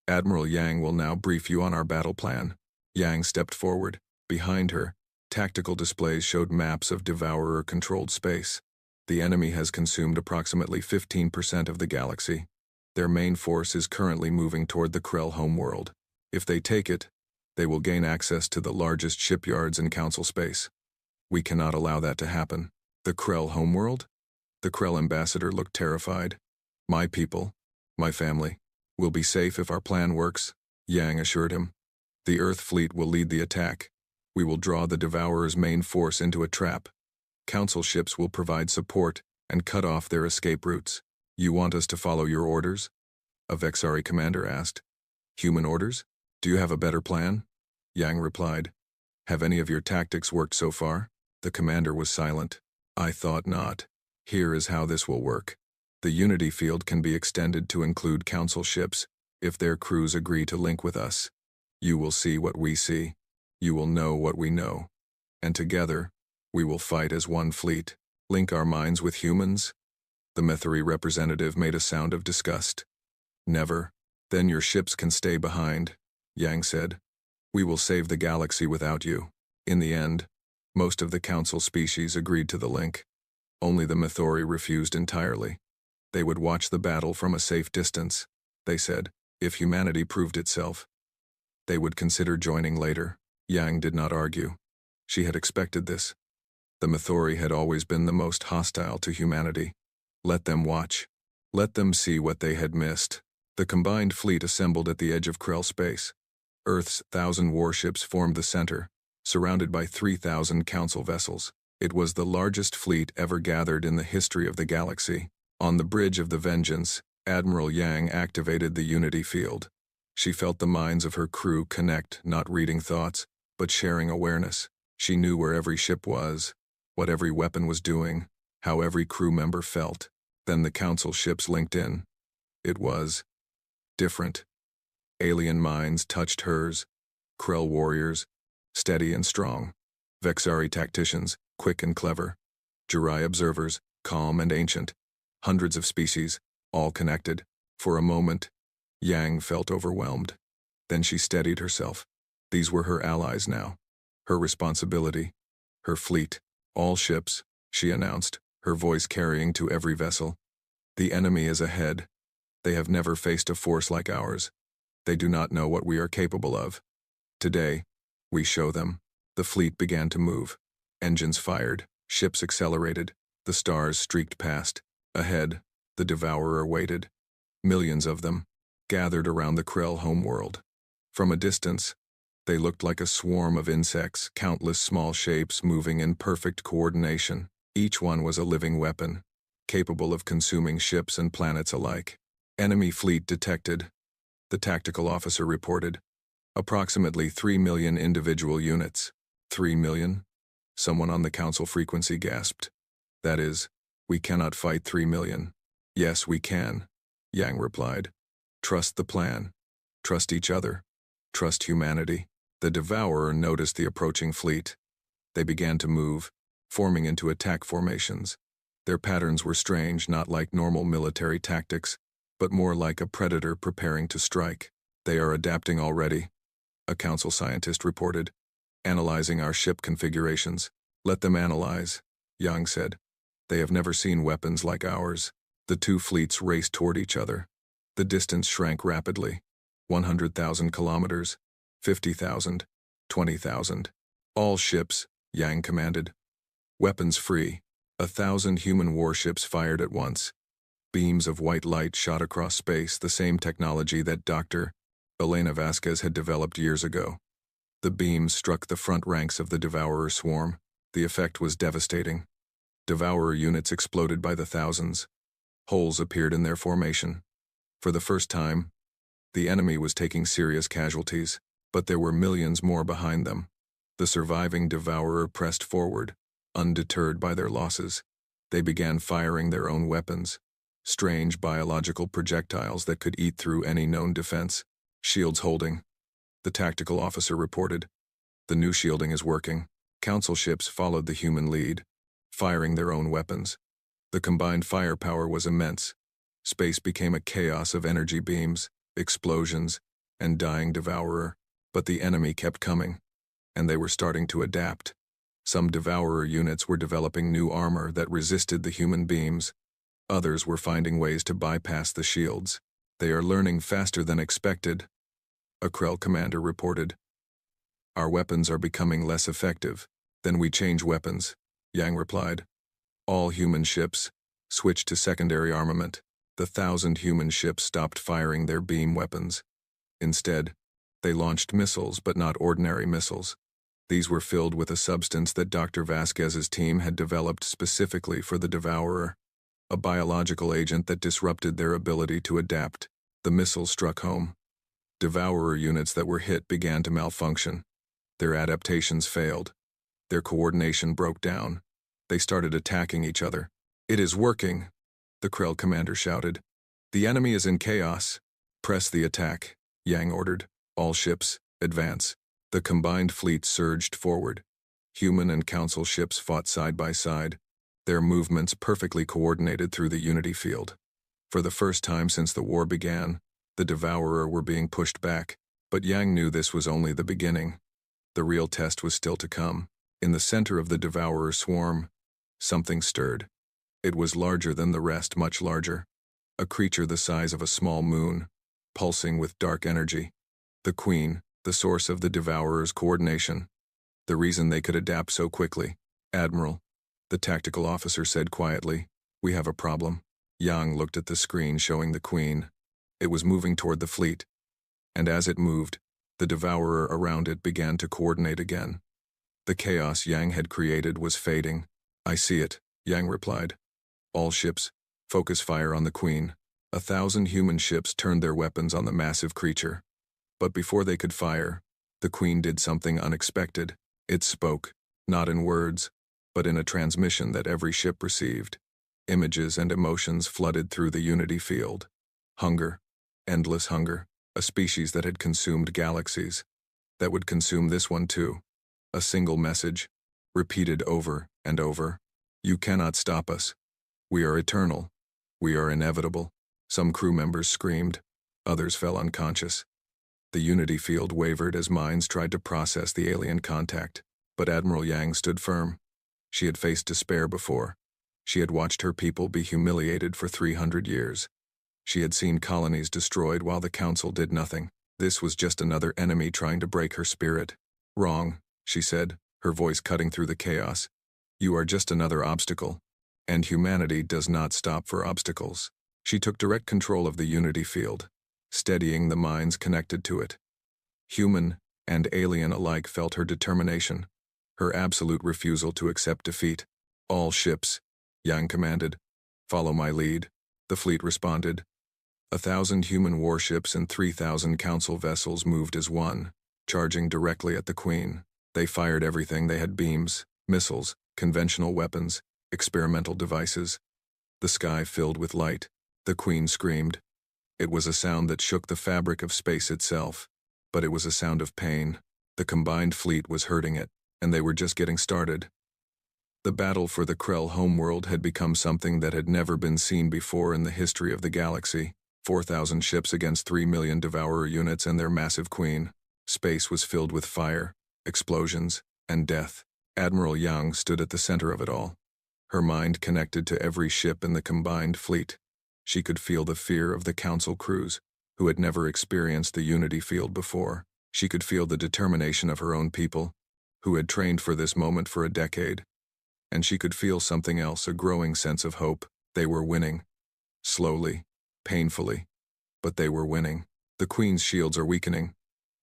Admiral Yang will now brief you on our battle plan. Yang stepped forward. Behind her, tactical displays showed maps of devourer-controlled space. The enemy has consumed approximately 15% of the galaxy. Their main force is currently moving toward the Krell homeworld. If they take it, they will gain access to the largest shipyards in Council space. We cannot allow that to happen. The Krell homeworld? The Krell ambassador looked terrified. My people, my family, will be safe if our plan works, Yang assured him. The Earth fleet will lead the attack. We will draw the Devourer's main force into a trap. Council ships will provide support and cut off their escape routes. You want us to follow your orders? A Vexari commander asked. Human orders? Do you have a better plan? Yang replied. Have any of your tactics worked so far? The commander was silent. I thought not. Here is how this will work. The Unity field can be extended to include Council ships if their crews agree to link with us. You will see what we see. You will know what we know. And together, we will fight as one fleet. Link our minds with humans? The Methari representative made a sound of disgust. Never. Then your ships can stay behind, Yang said. We will save the galaxy without you. In the end, most of the Council species agreed to the link. Only the Methori refused entirely. They would watch the battle from a safe distance, they said. If humanity proved itself, they would consider joining later. Yang did not argue. She had expected this. The Methori had always been the most hostile to humanity. Let them watch. Let them see what they had missed. The combined fleet assembled at the edge of Krell space. Earth's 1,000 warships formed the center, surrounded by 3,000 Council vessels. It was the largest fleet ever gathered in the history of the galaxy. On the bridge of the Vengeance, Admiral Yang activated the Unity field. She felt the minds of her crew connect, not reading thoughts, but sharing awareness. She knew where every ship was, what every weapon was doing, how every crew member felt. Then the Council ships linked in. It was different. Alien minds touched hers. Krell warriors, steady and strong. Vexari tacticians, quick and clever. Jurai observers, calm and ancient. Hundreds of species, all connected. For a moment, Yang felt overwhelmed. Then she steadied herself. These were her allies now. Her responsibility. Her fleet. All ships, she announced, her voice carrying to every vessel. The enemy is ahead. They have never faced a force like ours. They do not know what we are capable of. Today, we show them. The fleet began to move. Engines fired, ships accelerated, the stars streaked past. Ahead, the Devourer waited. Millions of them, gathered around the Krell homeworld. From a distance, they looked like a swarm of insects, countless small shapes moving in perfect coordination. Each one was a living weapon, capable of consuming ships and planets alike. Enemy fleet detected, the tactical officer reported. Approximately 3 million individual units. 3 million? Someone on the Council frequency gasped. That is, we cannot fight 3 million. Yes, we can, Yang replied. Trust the plan. Trust each other. Trust humanity. The Devourer noticed the approaching fleet. They began to move, forming into attack formations. Their patterns were strange, not like normal military tactics, but more like a predator preparing to strike. They are adapting already, a Council scientist reported, analyzing our ship configurations. Let them analyze, Yang said. They have never seen weapons like ours. The two fleets raced toward each other. The distance shrank rapidly. 100,000 kilometers, 50,000, 20,000. All ships, Yang commanded. Weapons free. 1,000 human warships fired at once. Beams of white light shot across space, the same technology that Dr. Elena Vasquez had developed years ago. The beams struck the front ranks of the Devourer swarm. The effect was devastating. Devourer units exploded by the thousands. Holes appeared in their formation. For the first time, the enemy was taking serious casualties, but there were millions more behind them. The surviving Devourer pressed forward, undeterred by their losses. They began firing their own weapons, strange biological projectiles that could eat through any known defense. Shields holding. The tactical officer reported. The new shielding is working. Council ships followed the human lead, firing their own weapons. The combined firepower was immense. Space became a chaos of energy beams, explosions, and dying Devourer. But the enemy kept coming, and they were starting to adapt. Some Devourer units were developing new armor that resisted the human beams. Others were finding ways to bypass the shields. They are learning faster than expected, a Krell commander reported. Our weapons are becoming less effective. Then we change weapons, Yang replied. All human ships switched to secondary armament. The 1,000 human ships stopped firing their beam weapons. Instead, they launched missiles, but not ordinary missiles. These were filled with a substance that Dr. Vasquez's team had developed specifically for the Devourer, a biological agent that disrupted their ability to adapt. The missiles struck home. Devourer units that were hit began to malfunction. Their adaptations failed. Their coordination broke down. They started attacking each other. It is working, the Krell commander shouted. The enemy is in chaos. Press the attack, Yang ordered. All ships, advance. The combined fleet surged forward. Human and Council ships fought side by side, their movements perfectly coordinated through the unity field. For the first time since the war began, the Devourer were being pushed back, but Yang knew this was only the beginning. The real test was still to come. In the center of the Devourer swarm, something stirred. It was larger than the rest, much larger. A creature the size of a small moon, pulsing with dark energy. The Queen, the source of the Devourer's coordination. The reason they could adapt so quickly. Admiral, the tactical officer said quietly, we have a problem. Yang looked at the screen showing the Queen. It was moving toward the fleet. And as it moved, the Devourer around it began to coordinate again. The chaos Yang had created was fading. I see it, Yang replied. All ships, focus fire on the Queen. 1,000 human ships turned their weapons on the massive creature. But before they could fire, the Queen did something unexpected. It spoke, not in words, but in a transmission that every ship received. Images and emotions flooded through the unity field. Hunger, endless hunger, a species that had consumed galaxies, that would consume this one too. A single message, repeated over and over. You cannot stop us. We are eternal. We are inevitable. Some crew members screamed. Others fell unconscious. The unity field wavered as minds tried to process the alien contact, but Admiral Yang stood firm. She had faced despair before. She had watched her people be humiliated for 300 years. She had seen colonies destroyed while the Council did nothing. This was just another enemy trying to break her spirit. Wrong, she said, her voice cutting through the chaos. You are just another obstacle. And humanity does not stop for obstacles. She took direct control of the unity field, steadying the minds connected to it. Human and alien alike felt her determination, her absolute refusal to accept defeat. All ships, Yang commanded. Follow my lead, the fleet responded. 1,000 human warships and 3,000 Council vessels moved as one, charging directly at the Queen. They fired everything they had: beams, missiles, conventional weapons, experimental devices. The sky filled with light. The Queen screamed. It was a sound that shook the fabric of space itself, but it was a sound of pain. The combined fleet was hurting it, and they were just getting started. The battle for the Krell homeworld had become something that had never been seen before in the history of the galaxy. 4,000 ships against 3 million Devourer units and their massive Queen. Space was filled with fire, explosions, and death. Admiral Yang stood at the center of it all. Her mind connected to every ship in the combined fleet. She could feel the fear of the Council crews, who had never experienced the unity field before. She could feel the determination of her own people, who had trained for this moment for a decade. And she could feel something else, a growing sense of hope. They were winning. Slowly, painfully, but they were winning. The Queen's shields are weakening.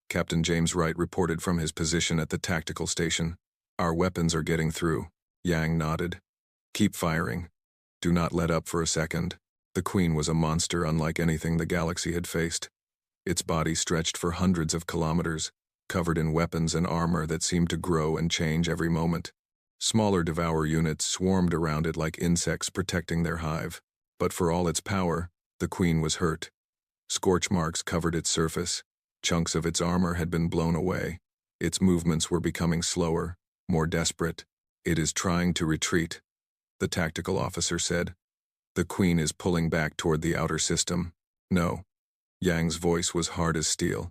Captain James Wright reported from his position at the tactical station. Our weapons are getting through. Yang nodded. Keep firing. Do not let up for a second. The Queen was a monster unlike anything the galaxy had faced. Its body stretched for hundreds of kilometers, covered in weapons and armor that seemed to grow and change every moment. Smaller Devour units swarmed around it like insects protecting their hive. But for all its power, the Queen was hurt. Scorch marks covered its surface. Chunks of its armor had been blown away. Its movements were becoming slower, more desperate. It is trying to retreat, the tactical officer said. The Queen is pulling back toward the outer system. No. Yang's voice was hard as steel.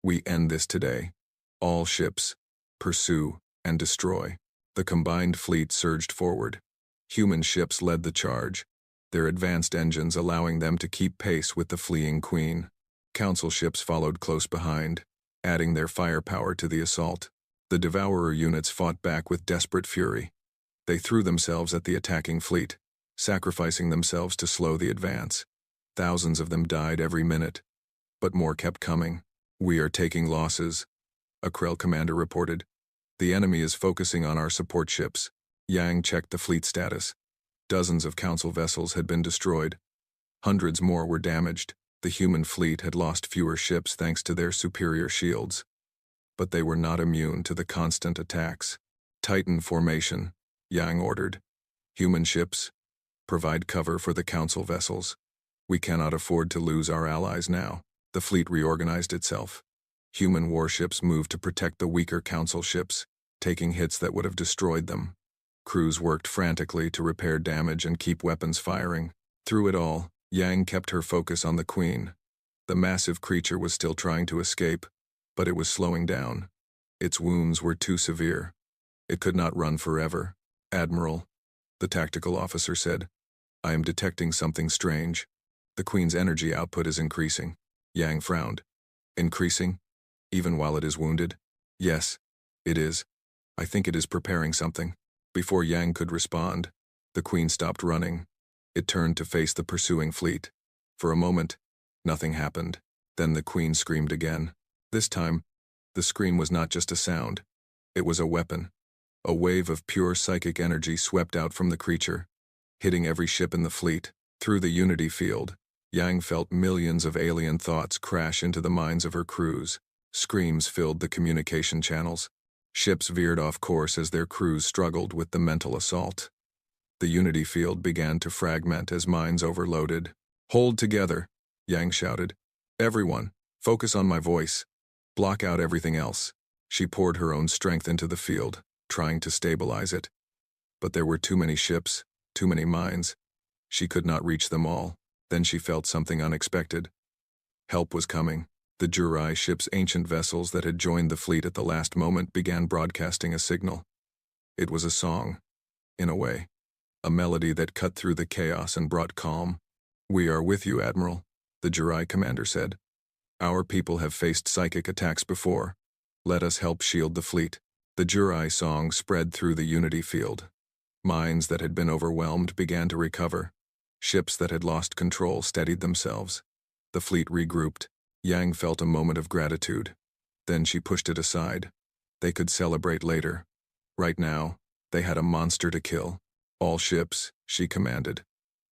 We end this today. All ships. Pursue and destroy. The combined fleet surged forward. Human ships led the charge, their advanced engines allowing them to keep pace with the fleeing Queen. Council ships followed close behind, adding their firepower to the assault. The Devourer units fought back with desperate fury. They threw themselves at the attacking fleet, sacrificing themselves to slow the advance. Thousands of them died every minute, but more kept coming. We are taking losses, a Krell commander reported. The enemy is focusing on our support ships. Yang checked the fleet status. Dozens of Council vessels had been destroyed. Hundreds more were damaged. The human fleet had lost fewer ships thanks to their superior shields. But they were not immune to the constant attacks. Titan formation, Yang ordered. Human ships, provide cover for the Council vessels. We cannot afford to lose our allies now. The fleet reorganized itself. Human warships moved to protect the weaker Council ships, taking hits that would have destroyed them. Crews worked frantically to repair damage and keep weapons firing. Through it all, Yang kept her focus on the Queen. The massive creature was still trying to escape, but it was slowing down. Its wounds were too severe. It could not run forever. Admiral, the tactical officer said, I am detecting something strange. The Queen's energy output is increasing. Yang frowned. Increasing? Even while it is wounded? Yes, it is. I think it is preparing something. Before Yang could respond, the Queen stopped running. It turned to face the pursuing fleet. For a moment, nothing happened. Then the Queen screamed again. This time, the scream was not just a sound. It was a weapon. A wave of pure psychic energy swept out from the creature, hitting every ship in the fleet. Through the unity field, Yang felt millions of alien thoughts crash into the minds of her crews. Screams filled the communication channels. Ships veered off course as their crews struggled with the mental assault. The unity field began to fragment as minds overloaded. Hold together, Yang shouted. Everyone, focus on my voice. Block out everything else. She poured her own strength into the field, trying to stabilize it. But there were too many ships, too many minds. She could not reach them all. Then she felt something unexpected. Help was coming. The Jurai ship's ancient vessels that had joined the fleet at the last moment began broadcasting a signal. It was a song, in a way. A melody that cut through the chaos and brought calm. We are with you, Admiral, the Jurai commander said. Our people have faced psychic attacks before. Let us help shield the fleet. The Jurai song spread through the unity field. Minds that had been overwhelmed began to recover. Ships that had lost control steadied themselves. The fleet regrouped. Yang felt a moment of gratitude. Then she pushed it aside. They could celebrate later. Right now, they had a monster to kill. All ships, she commanded.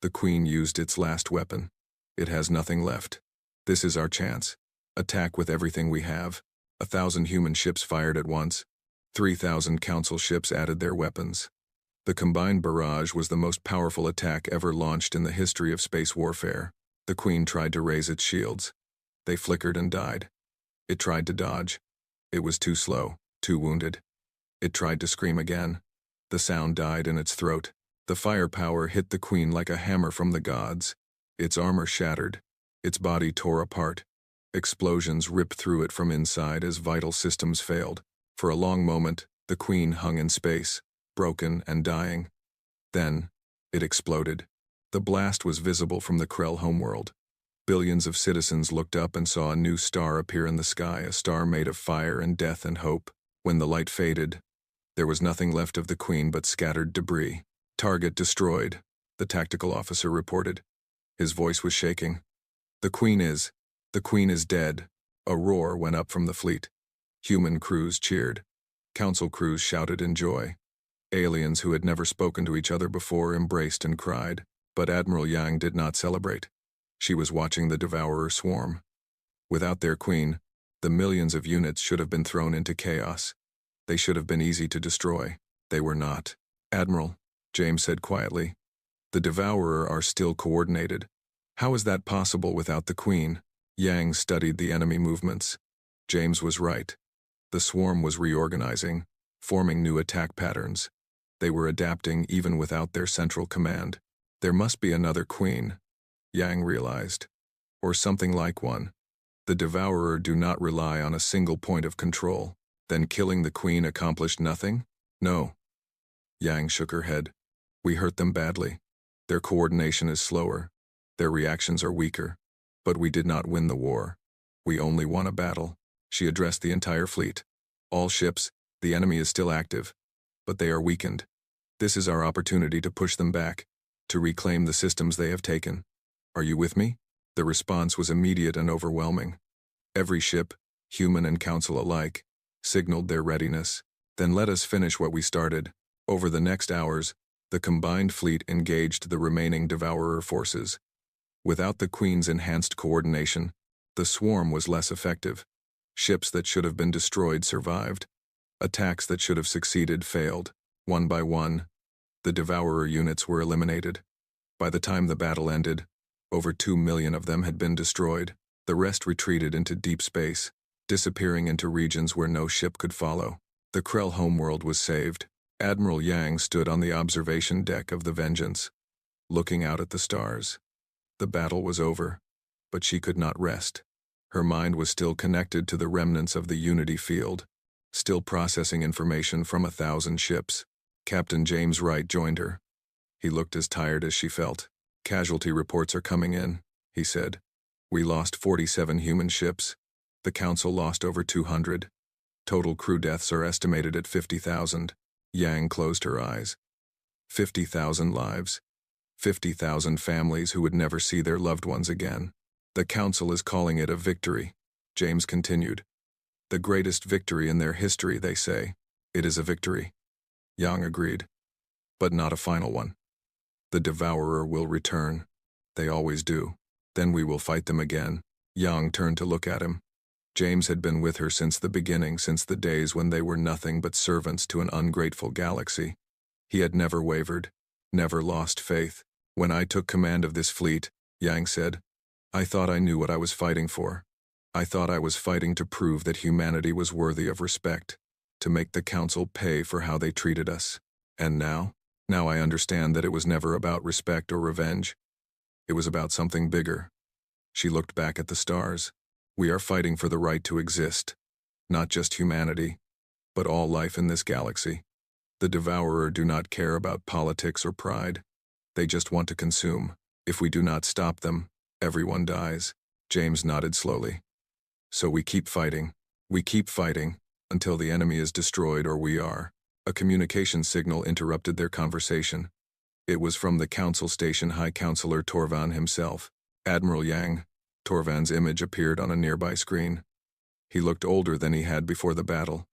The Queen used its last weapon. It has nothing left. This is our chance. Attack with everything we have. 1,000 human ships fired at once. 3,000 Council ships added their weapons. The combined barrage was the most powerful attack ever launched in the history of space warfare. The Queen tried to raise its shields. They flickered and died. It tried to dodge. It was too slow, too wounded. It tried to scream again. The sound died in its throat. The firepower hit the Queen like a hammer from the gods. Its armor shattered. Its body tore apart. Explosions ripped through it from inside as vital systems failed. For a long moment, the Queen hung in space, broken and dying. Then, it exploded. The blast was visible from the Krell homeworld. Billions of citizens looked up and saw a new star appear in the sky, a star made of fire and death and hope. When the light faded, there was nothing left of the Queen but scattered debris. "Target destroyed," the tactical officer reported. His voice was shaking. The Queen is dead." A roar went up from the fleet. Human crews cheered. Council crews shouted in joy. Aliens who had never spoken to each other before embraced and cried. But Admiral Yang did not celebrate. She was watching the Devourer swarm. Without their Queen, the millions of units should have been thrown into chaos. They should have been easy to destroy. They were not. "Admiral," James said quietly, "the Devourer are still coordinated. How is that possible without the Queen?" Yang studied the enemy movements. James was right. The swarm was reorganizing, forming new attack patterns. They were adapting even without their central command. There must be another Queen, Yang realized. Or something like one. The Devourer do not rely on a single point of control. Then killing the Queen accomplished nothing? No. Yang shook her head. "We hurt them badly. Their coordination is slower. Their reactions are weaker. But we did not win the war. We only won a battle." She addressed the entire fleet. "All ships, the enemy is still active. But they are weakened. This is our opportunity to push them back, to reclaim the systems they have taken. Are you with me?" The response was immediate and overwhelming. Every ship, human and council alike, signaled their readiness. "Then let us finish what we started." Over the next hours, the combined fleet engaged the remaining Devourer forces. Without the Queen's enhanced coordination, the swarm was less effective. Ships that should have been destroyed survived. Attacks that should have succeeded failed. One by one, the Devourer units were eliminated. By the time the battle ended, over 2 million of them had been destroyed. The rest retreated into deep space, disappearing into regions where no ship could follow. The Krell homeworld was saved. Admiral Yang stood on the observation deck of the Vengeance, looking out at the stars. The battle was over, but she could not rest. Her mind was still connected to the remnants of the Unity field, still processing information from 1,000 ships. Captain James Wright joined her. He looked as tired as she felt. "Casualty reports are coming in," he said. "We lost 47 human ships. The Council lost over 200. Total crew deaths are estimated at 50,000. Yang closed her eyes. 50,000 lives. 50,000 families who would never see their loved ones again. "The Council is calling it a victory," James continued. "The greatest victory in their history, they say. It is a victory." Yang agreed. "But not a final one. The Devourer will return. They always do. Then we will fight them again." Yang turned to look at him. James had been with her since the beginning, since the days when they were nothing but servants to an ungrateful galaxy. He had never wavered, never lost faith. "When I took command of this fleet," Yang said, "I thought I knew what I was fighting for. I thought I was fighting to prove that humanity was worthy of respect, to make the Council pay for how they treated us. And now I understand that it was never about respect or revenge. It was about something bigger." She looked back at the stars. "We are fighting for the right to exist. Not just humanity, but all life in this galaxy. The Devourer do not care about politics or pride. They just want to consume. If we do not stop them, everyone dies." James nodded slowly. "So we keep fighting. We keep fighting, until the enemy is destroyed or we are." A communication signal interrupted their conversation. It was from the Council Station High Counselor Torvan himself. "Admiral Yang." Torvan's image appeared on a nearby screen. He looked older than he had before the battle,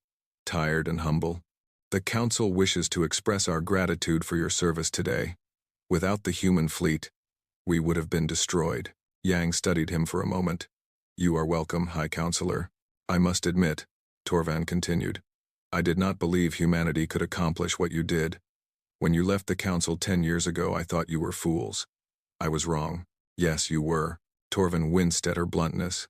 tired and humble. "The Council wishes to express our gratitude for your service today. Without the human fleet, we would have been destroyed." Yang studied him for a moment. "You are welcome, High Counselor. I must admit," Torvan continued, "I did not believe humanity could accomplish what you did. When you left the Council 10 years ago, I thought you were fools. I was wrong. Yes, you were." Torvan winced at her bluntness,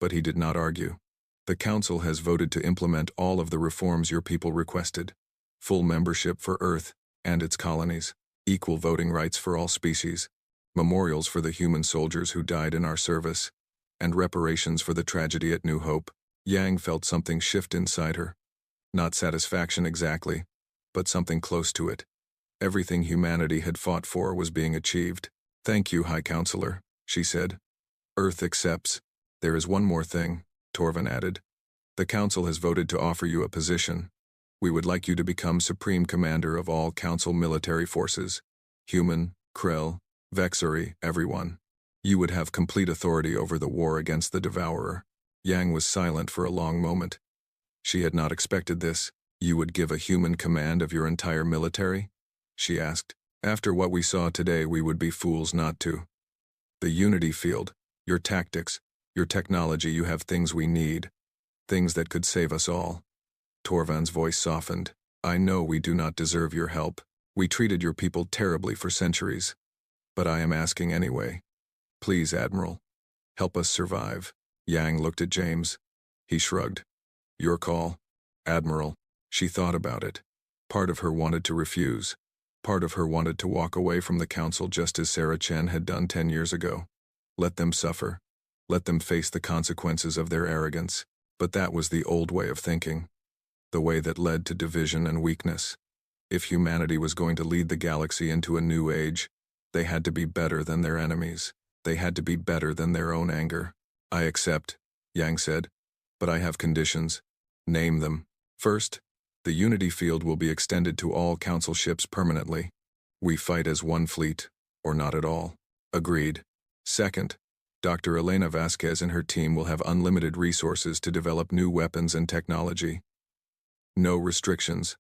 but he did not argue. "The Council has voted to implement all of the reforms your people requested. Full membership for Earth and its colonies, equal voting rights for all species, memorials for the human soldiers who died in our service, and reparations for the tragedy at New Hope." Yang felt something shift inside her. Not satisfaction exactly, but something close to it. Everything humanity had fought for was being achieved. "Thank you, High Counselor," she said. Earth accepts. There is one more thing, Torvin added. The Council has voted to offer you a position. We would like you to become Supreme Commander of all Council military forces. Human, Krell, Vexuri, everyone. You would have complete authority over the war against the Devourer. Yang was silent for a long moment. She had not expected this. You would give a human command of your entire military? She asked. After what we saw today, we would be fools not to. The Unity Field, your tactics, your technology, you have things we need. Things that could save us all. Torvan's voice softened. I know we do not deserve your help. We treated your people terribly for centuries. But I am asking anyway. Please, Admiral. Help us survive. Yang looked at James. He shrugged. Your call, Admiral. She thought about it. Part of her wanted to refuse. Part of her wanted to walk away from the Council just as Sarah Chen had done 10 years ago. Let them suffer. Let them face the consequences of their arrogance. But that was the old way of thinking. The way that led to division and weakness. If humanity was going to lead the galaxy into a new age, they had to be better than their enemies. They had to be better than their own anger. I accept, Yang said. But I have conditions. Name them. First, the Unity Field will be extended to all Council ships permanently. We fight as one fleet, or not at all. Agreed. Second, Dr. Elena Vasquez and her team will have unlimited resources to develop new weapons and technology. No restrictions.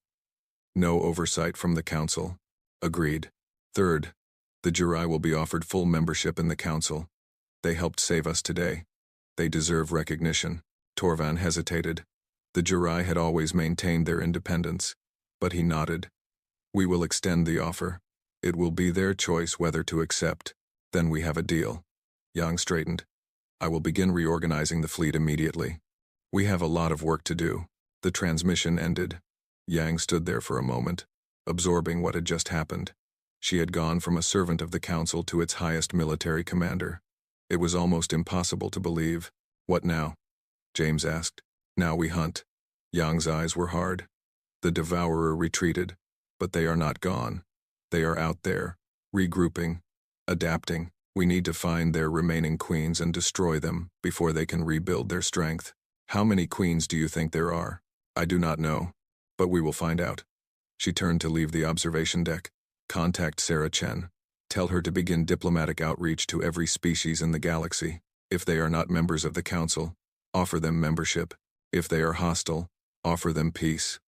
No oversight from the Council. Agreed. Third, the Jurai will be offered full membership in the Council. They helped save us today. They deserve recognition. Torvan hesitated. The Jurai had always maintained their independence, but he nodded. We will extend the offer. It will be their choice whether to accept. Then we have a deal. Yang straightened. I will begin reorganizing the fleet immediately. We have a lot of work to do. The transmission ended. Yang stood there for a moment, absorbing what had just happened. She had gone from a servant of the Council to its highest military commander. It was almost impossible to believe. What now? James asked. Now we hunt. Yang's eyes were hard. The Devourer retreated, but they are not gone. They are out there, regrouping, adapting. We need to find their remaining queens and destroy them before they can rebuild their strength. How many queens do you think there are? I do not know, but we will find out. She turned to leave the observation deck. Contact Sarah Chen. Tell her to begin diplomatic outreach to every species in the galaxy. If they are not members of the Council, offer them membership. If they are hostile, offer them peace.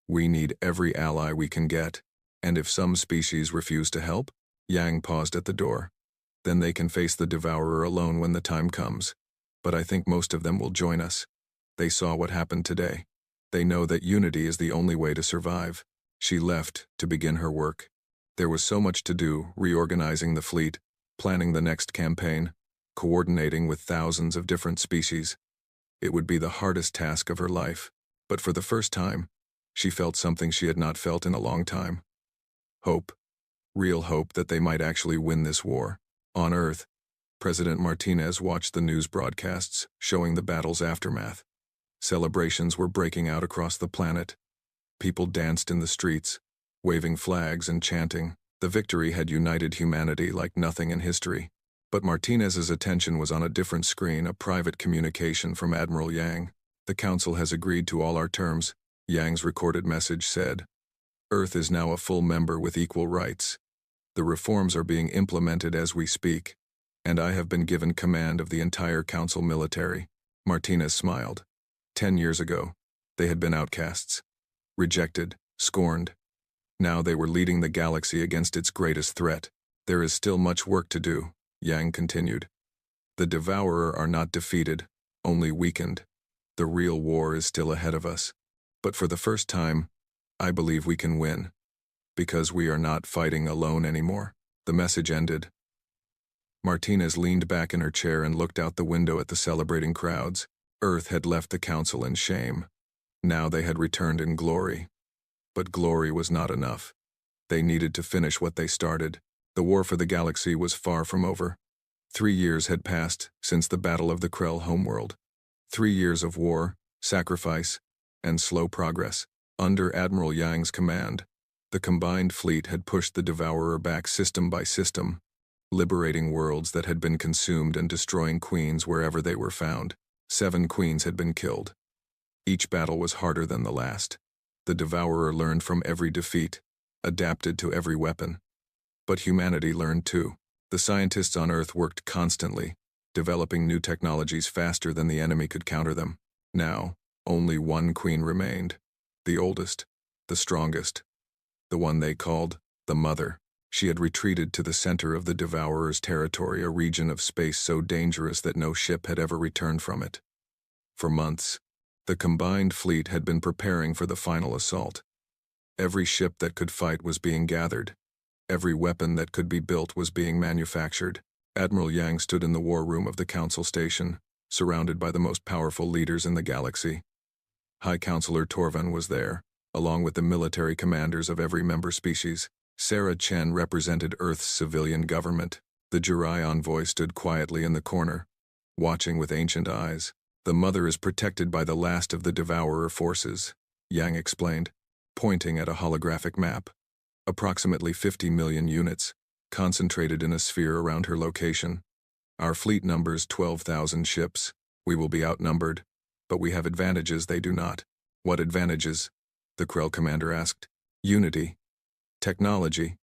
We need every ally we can get. And if some species refuse to help, Yang paused at the door. Then they can face the Devourer alone when the time comes. But I think most of them will join us. They saw what happened today. They know that unity is the only way to survive. She left to begin her work. There was so much to do, reorganizing the fleet, planning the next campaign, coordinating with thousands of different species. It would be the hardest task of her life, but for the first time, she felt something she had not felt in a long time. Hope. Real hope that they might actually win this war. On Earth, President Martinez watched the news broadcasts showing the battle's aftermath. Celebrations were breaking out across the planet. People danced in the streets, waving flags and chanting. The victory had united humanity like nothing in history. But Martinez's attention was on a different screen, a private communication from Admiral Yang. The Council has agreed to all our terms, Yang's recorded message said. Earth is now a full member with equal rights. The reforms are being implemented as we speak, and I have been given command of the entire Council military. Martinez smiled. 10 years ago, they had been outcasts, rejected, scorned. Now they were leading the galaxy against its greatest threat. There is still much work to do, Yang continued. The Devourer are not defeated, only weakened. The real war is still ahead of us. But for the first time, I believe we can win. Because we are not fighting alone anymore. The message ended. Martinez leaned back in her chair and looked out the window at the celebrating crowds. Earth had left the Council in shame. Now they had returned in glory. But glory was not enough. They needed to finish what they started. The war for the galaxy was far from over. 3 years had passed since the Battle of the Krell homeworld. 3 years of war, sacrifice, and slow progress. Under Admiral Yang's command, the combined fleet had pushed the Devourer back system by system. liberating worlds that had been consumed and destroying queens wherever they were found. 7 queens had been killed. Each battle was harder than the last. The Devourer learned from every defeat, adapted to every weapon. But humanity learned too. The scientists on Earth worked constantly, developing new technologies faster than the enemy could counter them. Now, only one queen remained. The oldest, the strongest. The one they called the Mother. She had retreated to the center of the Devourer's territory, a region of space so dangerous that no ship had ever returned from it. For months, the combined fleet had been preparing for the final assault. Every ship that could fight was being gathered. Every weapon that could be built was being manufactured. Admiral Yang stood in the war room of the Council Station, surrounded by the most powerful leaders in the galaxy. High Counselor Torvan was there, along with the military commanders of every member species. Sarah Chen represented Earth's civilian government. The Jurai envoy stood quietly in the corner, watching with ancient eyes. The Mother is protected by the last of the Devourer forces, Yang explained, pointing at a holographic map. Approximately 50 million units, concentrated in a sphere around her location. Our fleet numbers 12,000 ships. We will be outnumbered, but we have advantages they do not. What advantages? The Krell commander asked. Unity, technology,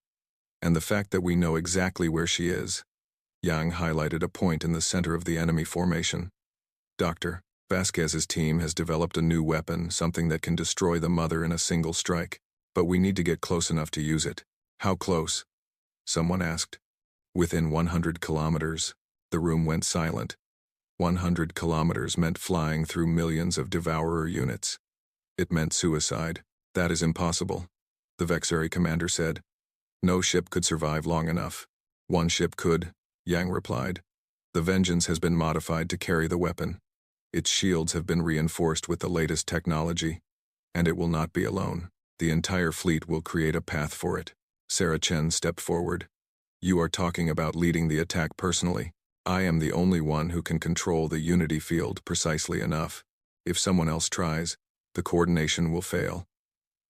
and the fact that we know exactly where she is. Yang highlighted a point in the center of the enemy formation. Dr. Vasquez's team has developed a new weapon, something that can destroy the Mother in a single strike. But we need to get close enough to use it. How close? Someone asked. Within 100 kilometers. The room went silent. 100 kilometers meant flying through millions of Devourer units. It meant suicide. That is impossible, the Vexari commander said. No ship could survive long enough. One ship could, Yang replied. The Vengeance has been modified to carry the weapon. Its shields have been reinforced with the latest technology. And it will not be alone. The entire fleet will create a path for it. Sarah Chen stepped forward. You are talking about leading the attack personally. I am the only one who can control the unity field precisely enough. If someone else tries, the coordination will fail.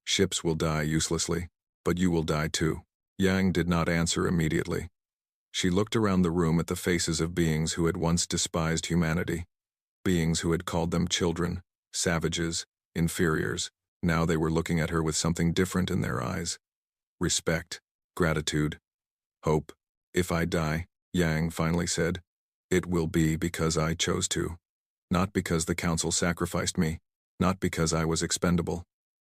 Ships will die uselessly, but you will die too. Yang did not answer immediately. She looked around the room at the faces of beings who had once despised humanity. Beings who had called them children, savages, inferiors. Now they were looking at her with something different in their eyes. Respect, gratitude, hope. If I die, Yang finally said, it will be because I chose to. Not because the Council sacrificed me, not because I was expendable.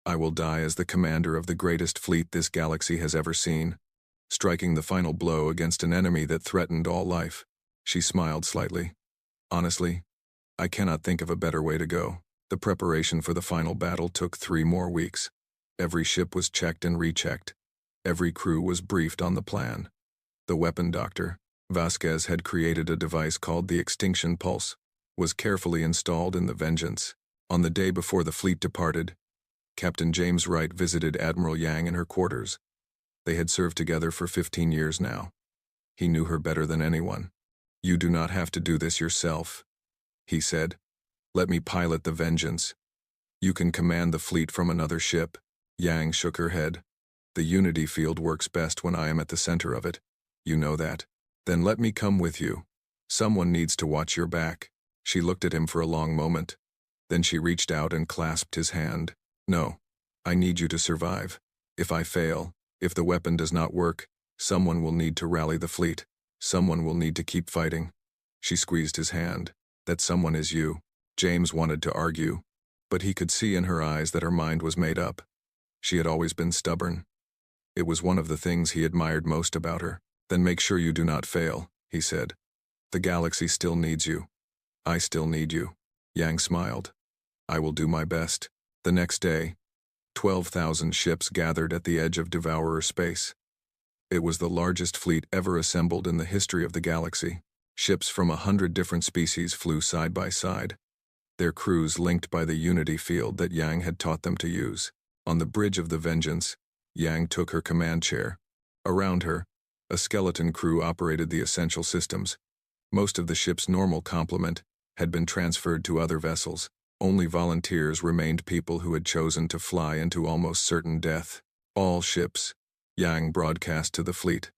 I will die as the commander of the greatest fleet this galaxy has ever seen, striking the final blow against an enemy that threatened all life. She smiled slightly. Honestly, I cannot think of a better way to go. The preparation for the final battle took 3 more weeks. Every ship was checked and rechecked. Every crew was briefed on the plan. The weapon doctor, Vasquez, had created a device called the Extinction Pulse, was carefully installed in the Vengeance. On the day before the fleet departed, Captain James Wright visited Admiral Yang in her quarters. They had served together for 15 years now. He knew her better than anyone. You do not have to do this yourself, he said. Let me pilot the Vengeance. You can command the fleet from another ship. Yang shook her head. The unity field works best when I am at the center of it. You know that. Then let me come with you. Someone needs to watch your back. She looked at him for a long moment. Then she reached out and clasped his hand. No, I need you to survive. If I fail, if the weapon does not work, someone will need to rally the fleet. Someone will need to keep fighting. She squeezed his hand. That someone is you. James wanted to argue, but he could see in her eyes that her mind was made up. She had always been stubborn. It was one of the things he admired most about her. Then make sure you do not fail, he said. The galaxy still needs you. I still need you. Yang smiled. I will do my best. The next day, 12,000 ships gathered at the edge of Devourer space. It was the largest fleet ever assembled in the history of the galaxy. Ships from 100 different species flew side by side, their crews linked by the unity field that Yang had taught them to use. On the bridge of the Vengeance, Yang took her command chair. Around her, a skeleton crew operated the essential systems. Most of the ship's normal complement had been transferred to other vessels. Only volunteers remained, people who had chosen to fly into almost certain death. All ships, Yang broadcast to the fleet.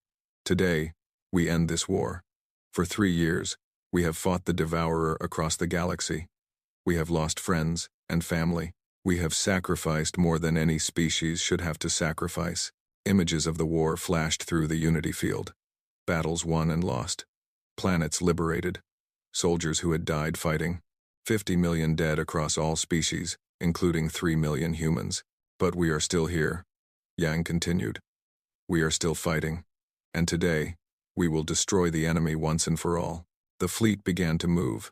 Today, We end this war. For 3 years, we have fought the Devourer across the galaxy. We have lost friends and family. We have sacrificed more than any species should have to sacrifice. Images of the war flashed through the Unity field. Battles won and lost. Planets liberated. Soldiers who had died fighting. 50 million dead across all species, including 3 million humans. But we are still here, Yang continued. We are still fighting. And today, we will destroy the enemy once and for all. The fleet began to move.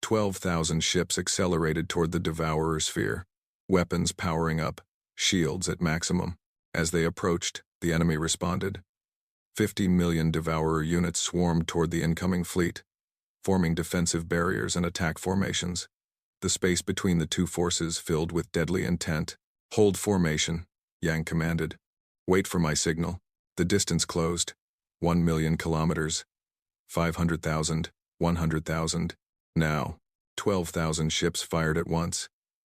12,000 ships accelerated toward the Devourer sphere, weapons powering up, shields at maximum. As they approached, the enemy responded. 50 million Devourer units swarmed toward the incoming fleet, forming defensive barriers and attack formations. The space between the two forces filled with deadly intent. Hold formation, Yang commanded. Wait for my signal. The distance closed. 1 million kilometers. 500,000, 100,000. Now, 12,000 ships fired at once.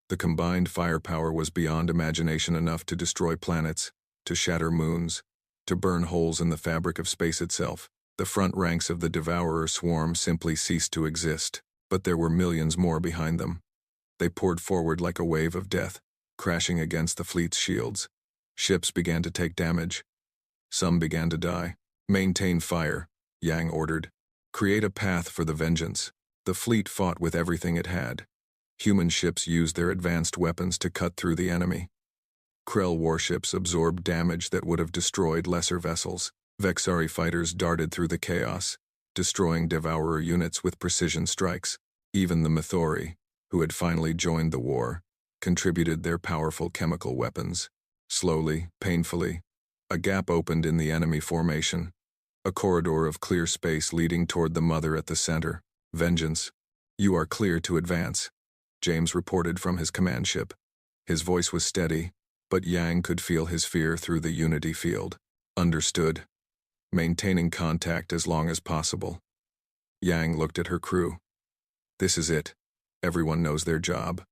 The combined firepower was beyond imagination enough to destroy planets, to shatter moons, to burn holes in the fabric of space itself. The front ranks of the Devourer swarm simply ceased to exist, but there were millions more behind them. They poured forward like a wave of death, crashing against the fleet's shields. Ships began to take damage. Some began to die. Maintain fire, Yang ordered. Create a path for the vengeance. The fleet fought with everything it had. Human ships used their advanced weapons to cut through the enemy. Krell warships absorbed damage that would have destroyed lesser vessels. Vexari fighters darted through the chaos, destroying Devourer units with precision strikes. Even the Mythori, who had finally joined the war, contributed their powerful chemical weapons. Slowly, painfully, a gap opened in the enemy formation. A corridor of clear space leading toward the Mother at the center. Vengeance. You are clear to advance, James reported from his command ship. His voice was steady, but Yang could feel his fear through the Unity field. Understood. Maintaining contact as long as possible. Yang looked at her crew. This is it. Everyone knows their job.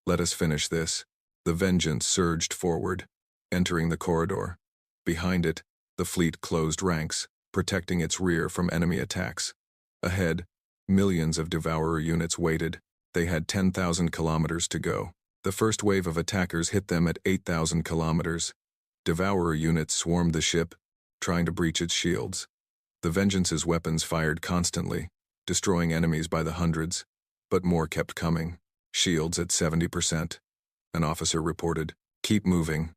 Let us finish this. The Vengeance surged forward, entering the corridor. Behind it, the fleet closed ranks, protecting its rear from enemy attacks. Ahead, millions of Devourer units waited. They had 10,000 kilometers to go. The first wave of attackers hit them at 8,000 kilometers. Devourer units swarmed the ship, trying to breach its shields. The Vengeance's weapons fired constantly, destroying enemies by the hundreds, but more kept coming. Shields at 70%. An officer reported. Keep moving,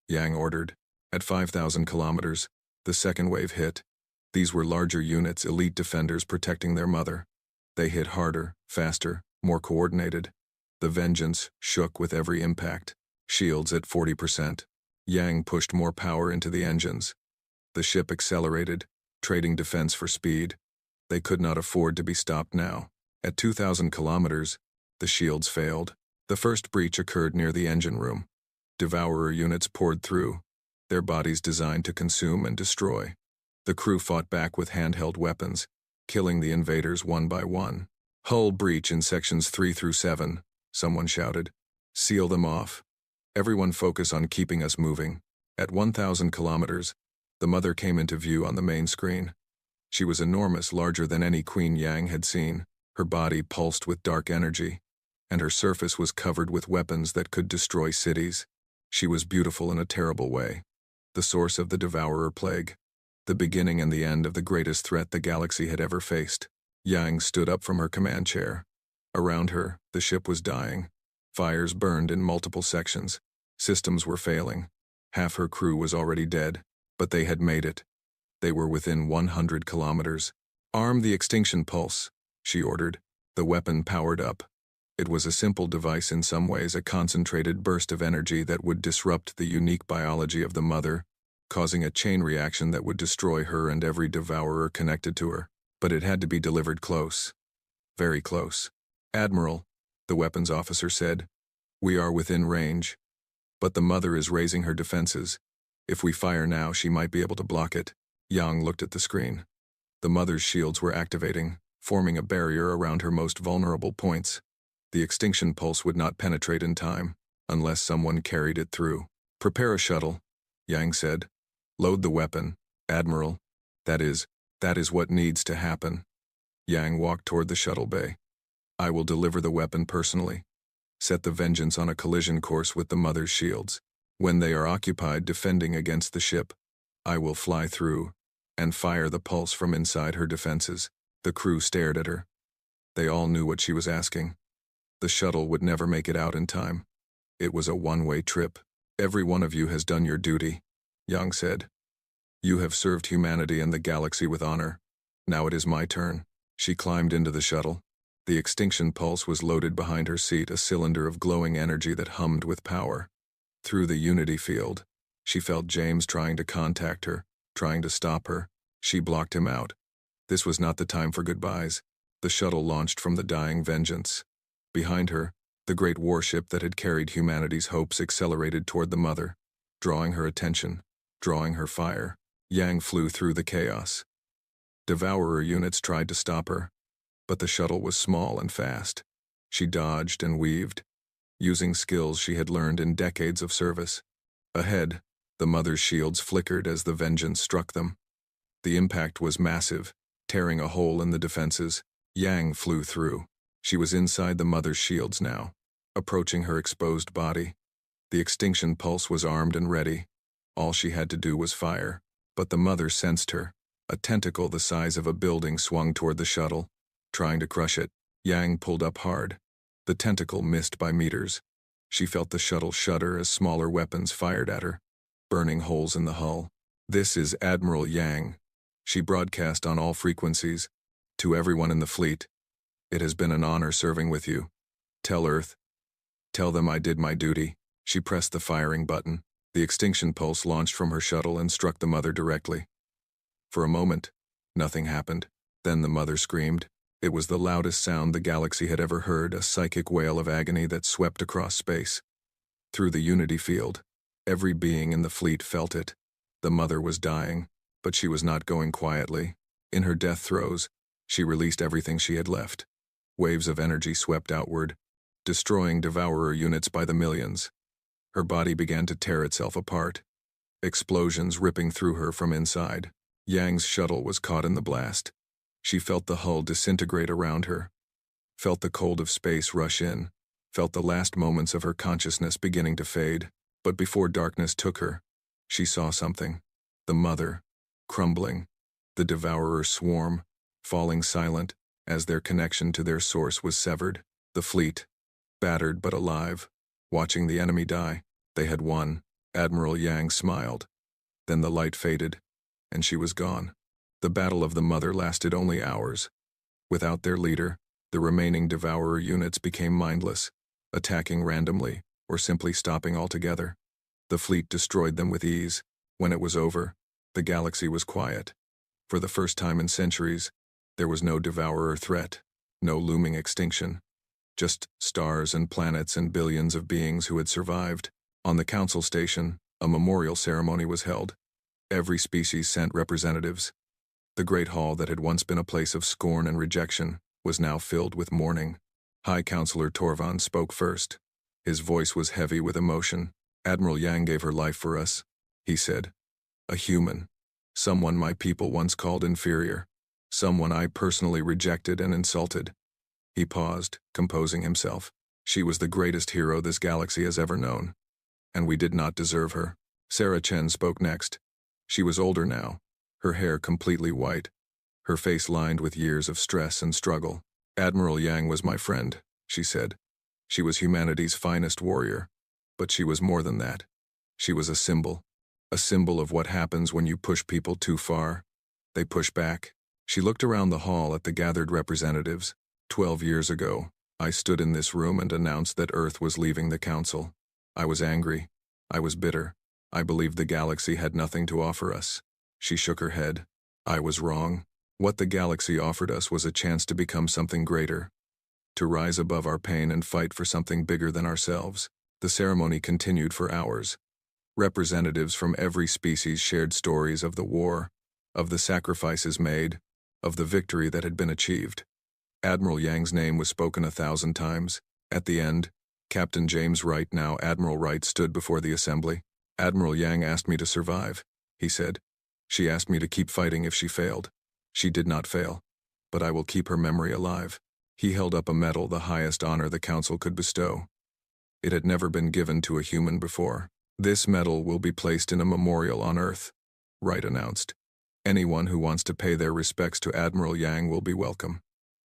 Yang ordered. At 5,000 kilometers, the second wave hit. These were larger units, elite defenders protecting their mother. They hit harder, faster, more coordinated. The Vengeance shook with every impact. Shields at 40%. Yang pushed more power into the engines. The ship accelerated, trading defense for speed. They could not afford to be stopped now. At 2,000 kilometers, the shields failed. The first breach occurred near the engine room. Devourer units poured through, their bodies designed to consume and destroy. The crew fought back with handheld weapons, killing the invaders one by one. Hull breach in sections 3 through 7, someone shouted. Seal them off. Everyone focus on keeping us moving. At 1,000 kilometers, the Mother came into view on the main screen. She was enormous, larger than any Queen Yang had seen. Her body pulsed with dark energy, and her surface was covered with weapons that could destroy cities. She was beautiful in a terrible way. The source of the Devourer plague. The beginning and the end of the greatest threat the galaxy had ever faced. Yang stood up from her command chair. Around her, the ship was dying. Fires burned in multiple sections. Systems were failing. Half her crew was already dead, but they had made it. They were within 100 kilometers. Arm the extinction pulse, she ordered. The weapon powered up. It was a simple device, in some ways a concentrated burst of energy that would disrupt the unique biology of the Mother, causing a chain reaction that would destroy her and every Devourer connected to her. But it had to be delivered close. Very close. Admiral, the weapons officer said, we are within range. But the Mother is raising her defenses. If we fire now, she might be able to block it. Yang looked at the screen. The Mother's shields were activating, forming a barrier around her most vulnerable points. The extinction pulse would not penetrate in time, unless someone carried it through. Prepare a shuttle, Yang said. Load the weapon, Admiral. That is, That is what needs to happen. Yang walked toward the shuttle bay. I will deliver the weapon personally. Set the Vengeance on a collision course with the Mother's shields. When they are occupied defending against the ship, I will fly through and fire the pulse from inside her defenses. The crew stared at her. They all knew what she was asking. The shuttle would never make it out in time. It was a one-way trip. Every one of you has done your duty, Yang said. You have served humanity and the galaxy with honor. Now it is my turn. She climbed into the shuttle. The extinction pulse was loaded behind her seat, a cylinder of glowing energy that hummed with power. Through the unity field, she felt James trying to contact her, trying to stop her. She blocked him out. This was not the time for goodbyes. The shuttle launched from the dying Vengeance. Behind her, the great warship that had carried humanity's hopes accelerated toward the Mother, drawing her attention, drawing her fire. Yang flew through the chaos. Devourer units tried to stop her, but the shuttle was small and fast. She dodged and weaved, using skills she had learned in decades of service. Ahead, the Mother's shields flickered as the Vengeance struck them. The impact was massive, tearing a hole in the defenses. Yang flew through. She was inside the Mother's shields now, approaching her exposed body. The extinction pulse was armed and ready. All she had to do was fire. But the Mother sensed her. A tentacle the size of a building swung toward the shuttle, trying to crush it. Yang pulled up hard. The tentacle missed by meters. She felt the shuttle shudder as smaller weapons fired at her, burning holes in the hull. This is Admiral Yang. She broadcast on all frequencies. To everyone in the fleet, it has been an honor serving with you. Tell Earth. Tell them I did my duty. She pressed the firing button. The extinction pulse launched from her shuttle and struck the Mother directly. For a moment, nothing happened. Then the Mother screamed. It was the loudest sound the galaxy had ever heard, a psychic wail of agony that swept across space. Through the unity field, every being in the fleet felt it. The Mother was dying, but she was not going quietly. In her death throes, she released everything she had left. Waves of energy swept outward, destroying Devourer units by the millions. Her body began to tear itself apart, explosions ripping through her from inside. Yang's shuttle was caught in the blast. She felt the hull disintegrate around her, felt the cold of space rush in, felt the last moments of her consciousness beginning to fade. But before darkness took her, she saw something. The Mother, crumbling. The Devourer swarm, falling silent as their connection to their source was severed. The fleet, battered but alive, watching the enemy die. They had won. Admiral Yang smiled. Then the light faded, and she was gone. The Battle of the Mother lasted only hours. Without their leader, the remaining Devourer units became mindless, attacking randomly or simply stopping altogether. The fleet destroyed them with ease. When it was over, the galaxy was quiet. For the first time in centuries, there was no Devourer threat, no looming extinction. Just stars and planets and billions of beings who had survived. On the Council station, a memorial ceremony was held. Every species sent representatives. The great hall that had once been a place of scorn and rejection was now filled with mourning. High Counselor Torvan spoke first. His voice was heavy with emotion. Admiral Yang gave her life for us, he said. A human. Someone my people once called inferior. Someone I personally rejected and insulted. He paused, composing himself. She was the greatest hero this galaxy has ever known. And we did not deserve her. Sarah Chen spoke next. She was older now, her hair completely white, her face lined with years of stress and struggle. Admiral Yang was my friend, she said. She was humanity's finest warrior. But she was more than that. She was a symbol of what happens when you push people too far. They push back. She looked around the hall at the gathered representatives. 12 years ago, I stood in this room and announced that Earth was leaving the Council. I was angry. I was bitter. I believed the galaxy had nothing to offer us. She shook her head. I was wrong. What the galaxy offered us was a chance to become something greater, to rise above our pain and fight for something bigger than ourselves. The ceremony continued for hours. Representatives from every species shared stories of the war, of the sacrifices made, of the victory that had been achieved. Admiral Yang's name was spoken 1,000 times. At the end, Captain James Wright, now Admiral Wright, stood before the assembly. Admiral Yang asked me to survive, he said. She asked me to keep fighting if she failed. She did not fail, but I will keep her memory alive. He held up a medal, the highest honor the council could bestow. It had never been given to a human before. This medal will be placed in a memorial on Earth, Wright announced. Anyone who wants to pay their respects to Admiral Yang will be welcome.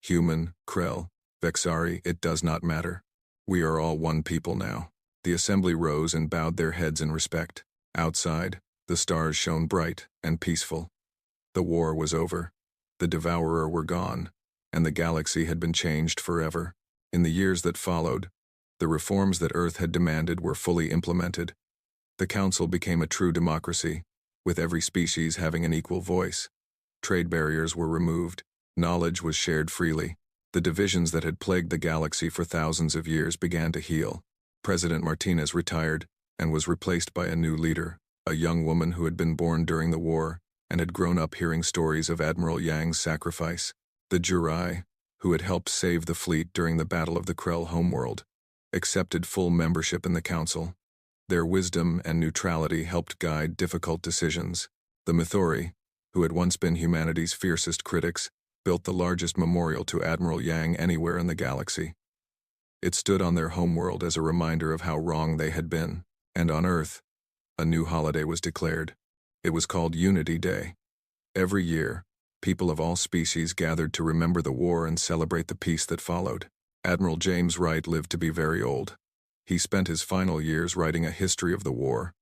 Human, Krell, Vexari, it does not matter. We are all one people now. The assembly rose and bowed their heads in respect. Outside, the stars shone bright and peaceful. The war was over. The Devourer were gone, and the galaxy had been changed forever. In the years that followed, the reforms that Earth had demanded were fully implemented. The Council became a true democracy, with every species having an equal voice. Trade barriers were removed. Knowledge was shared freely. The divisions that had plagued the galaxy for thousands of years began to heal. President Martinez retired and was replaced by a new leader, a young woman who had been born during the war and had grown up hearing stories of Admiral Yang's sacrifice. The Jurai, who had helped save the fleet during the Battle of the Krell homeworld, accepted full membership in the Council. Their wisdom and neutrality helped guide difficult decisions. The Mythori, who had once been humanity's fiercest critics, built the largest memorial to Admiral Yang anywhere in the galaxy. It stood on their homeworld as a reminder of how wrong they had been, and on Earth, a new holiday was declared. It was called Unity Day. Every year, people of all species gathered to remember the war and celebrate the peace that followed. Admiral James Wright lived to be very old. He spent his final years writing a history of the war,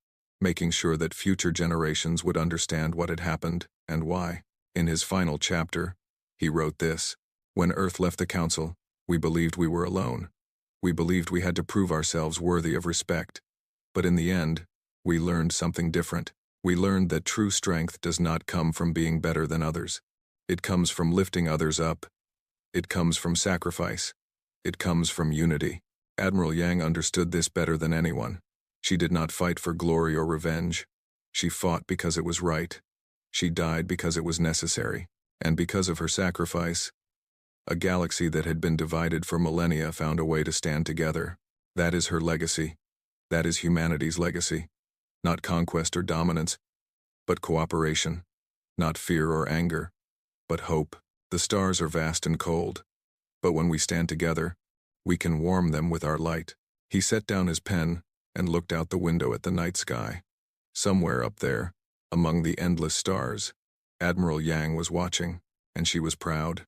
making sure that future generations would understand what had happened and why. In his final chapter, he wrote this: "When Earth left the Council, we believed we were alone. We believed we had to prove ourselves worthy of respect. But in the end, we learned something different. We learned that true strength does not come from being better than others. It comes from lifting others up. It comes from sacrifice. It comes from unity." Admiral Yang understood this better than anyone. She did not fight for glory or revenge. She fought because it was right. She died because it was necessary. And because of her sacrifice, a galaxy that had been divided for millennia found a way to stand together. That is her legacy. That is humanity's legacy. Not conquest or dominance, but cooperation. Not fear or anger, but hope. The stars are vast and cold, but when we stand together, we can warm them with our light. He set down his pen and looked out the window at the night sky. Somewhere up there, among the endless stars, Admiral Yang was watching, and she was proud.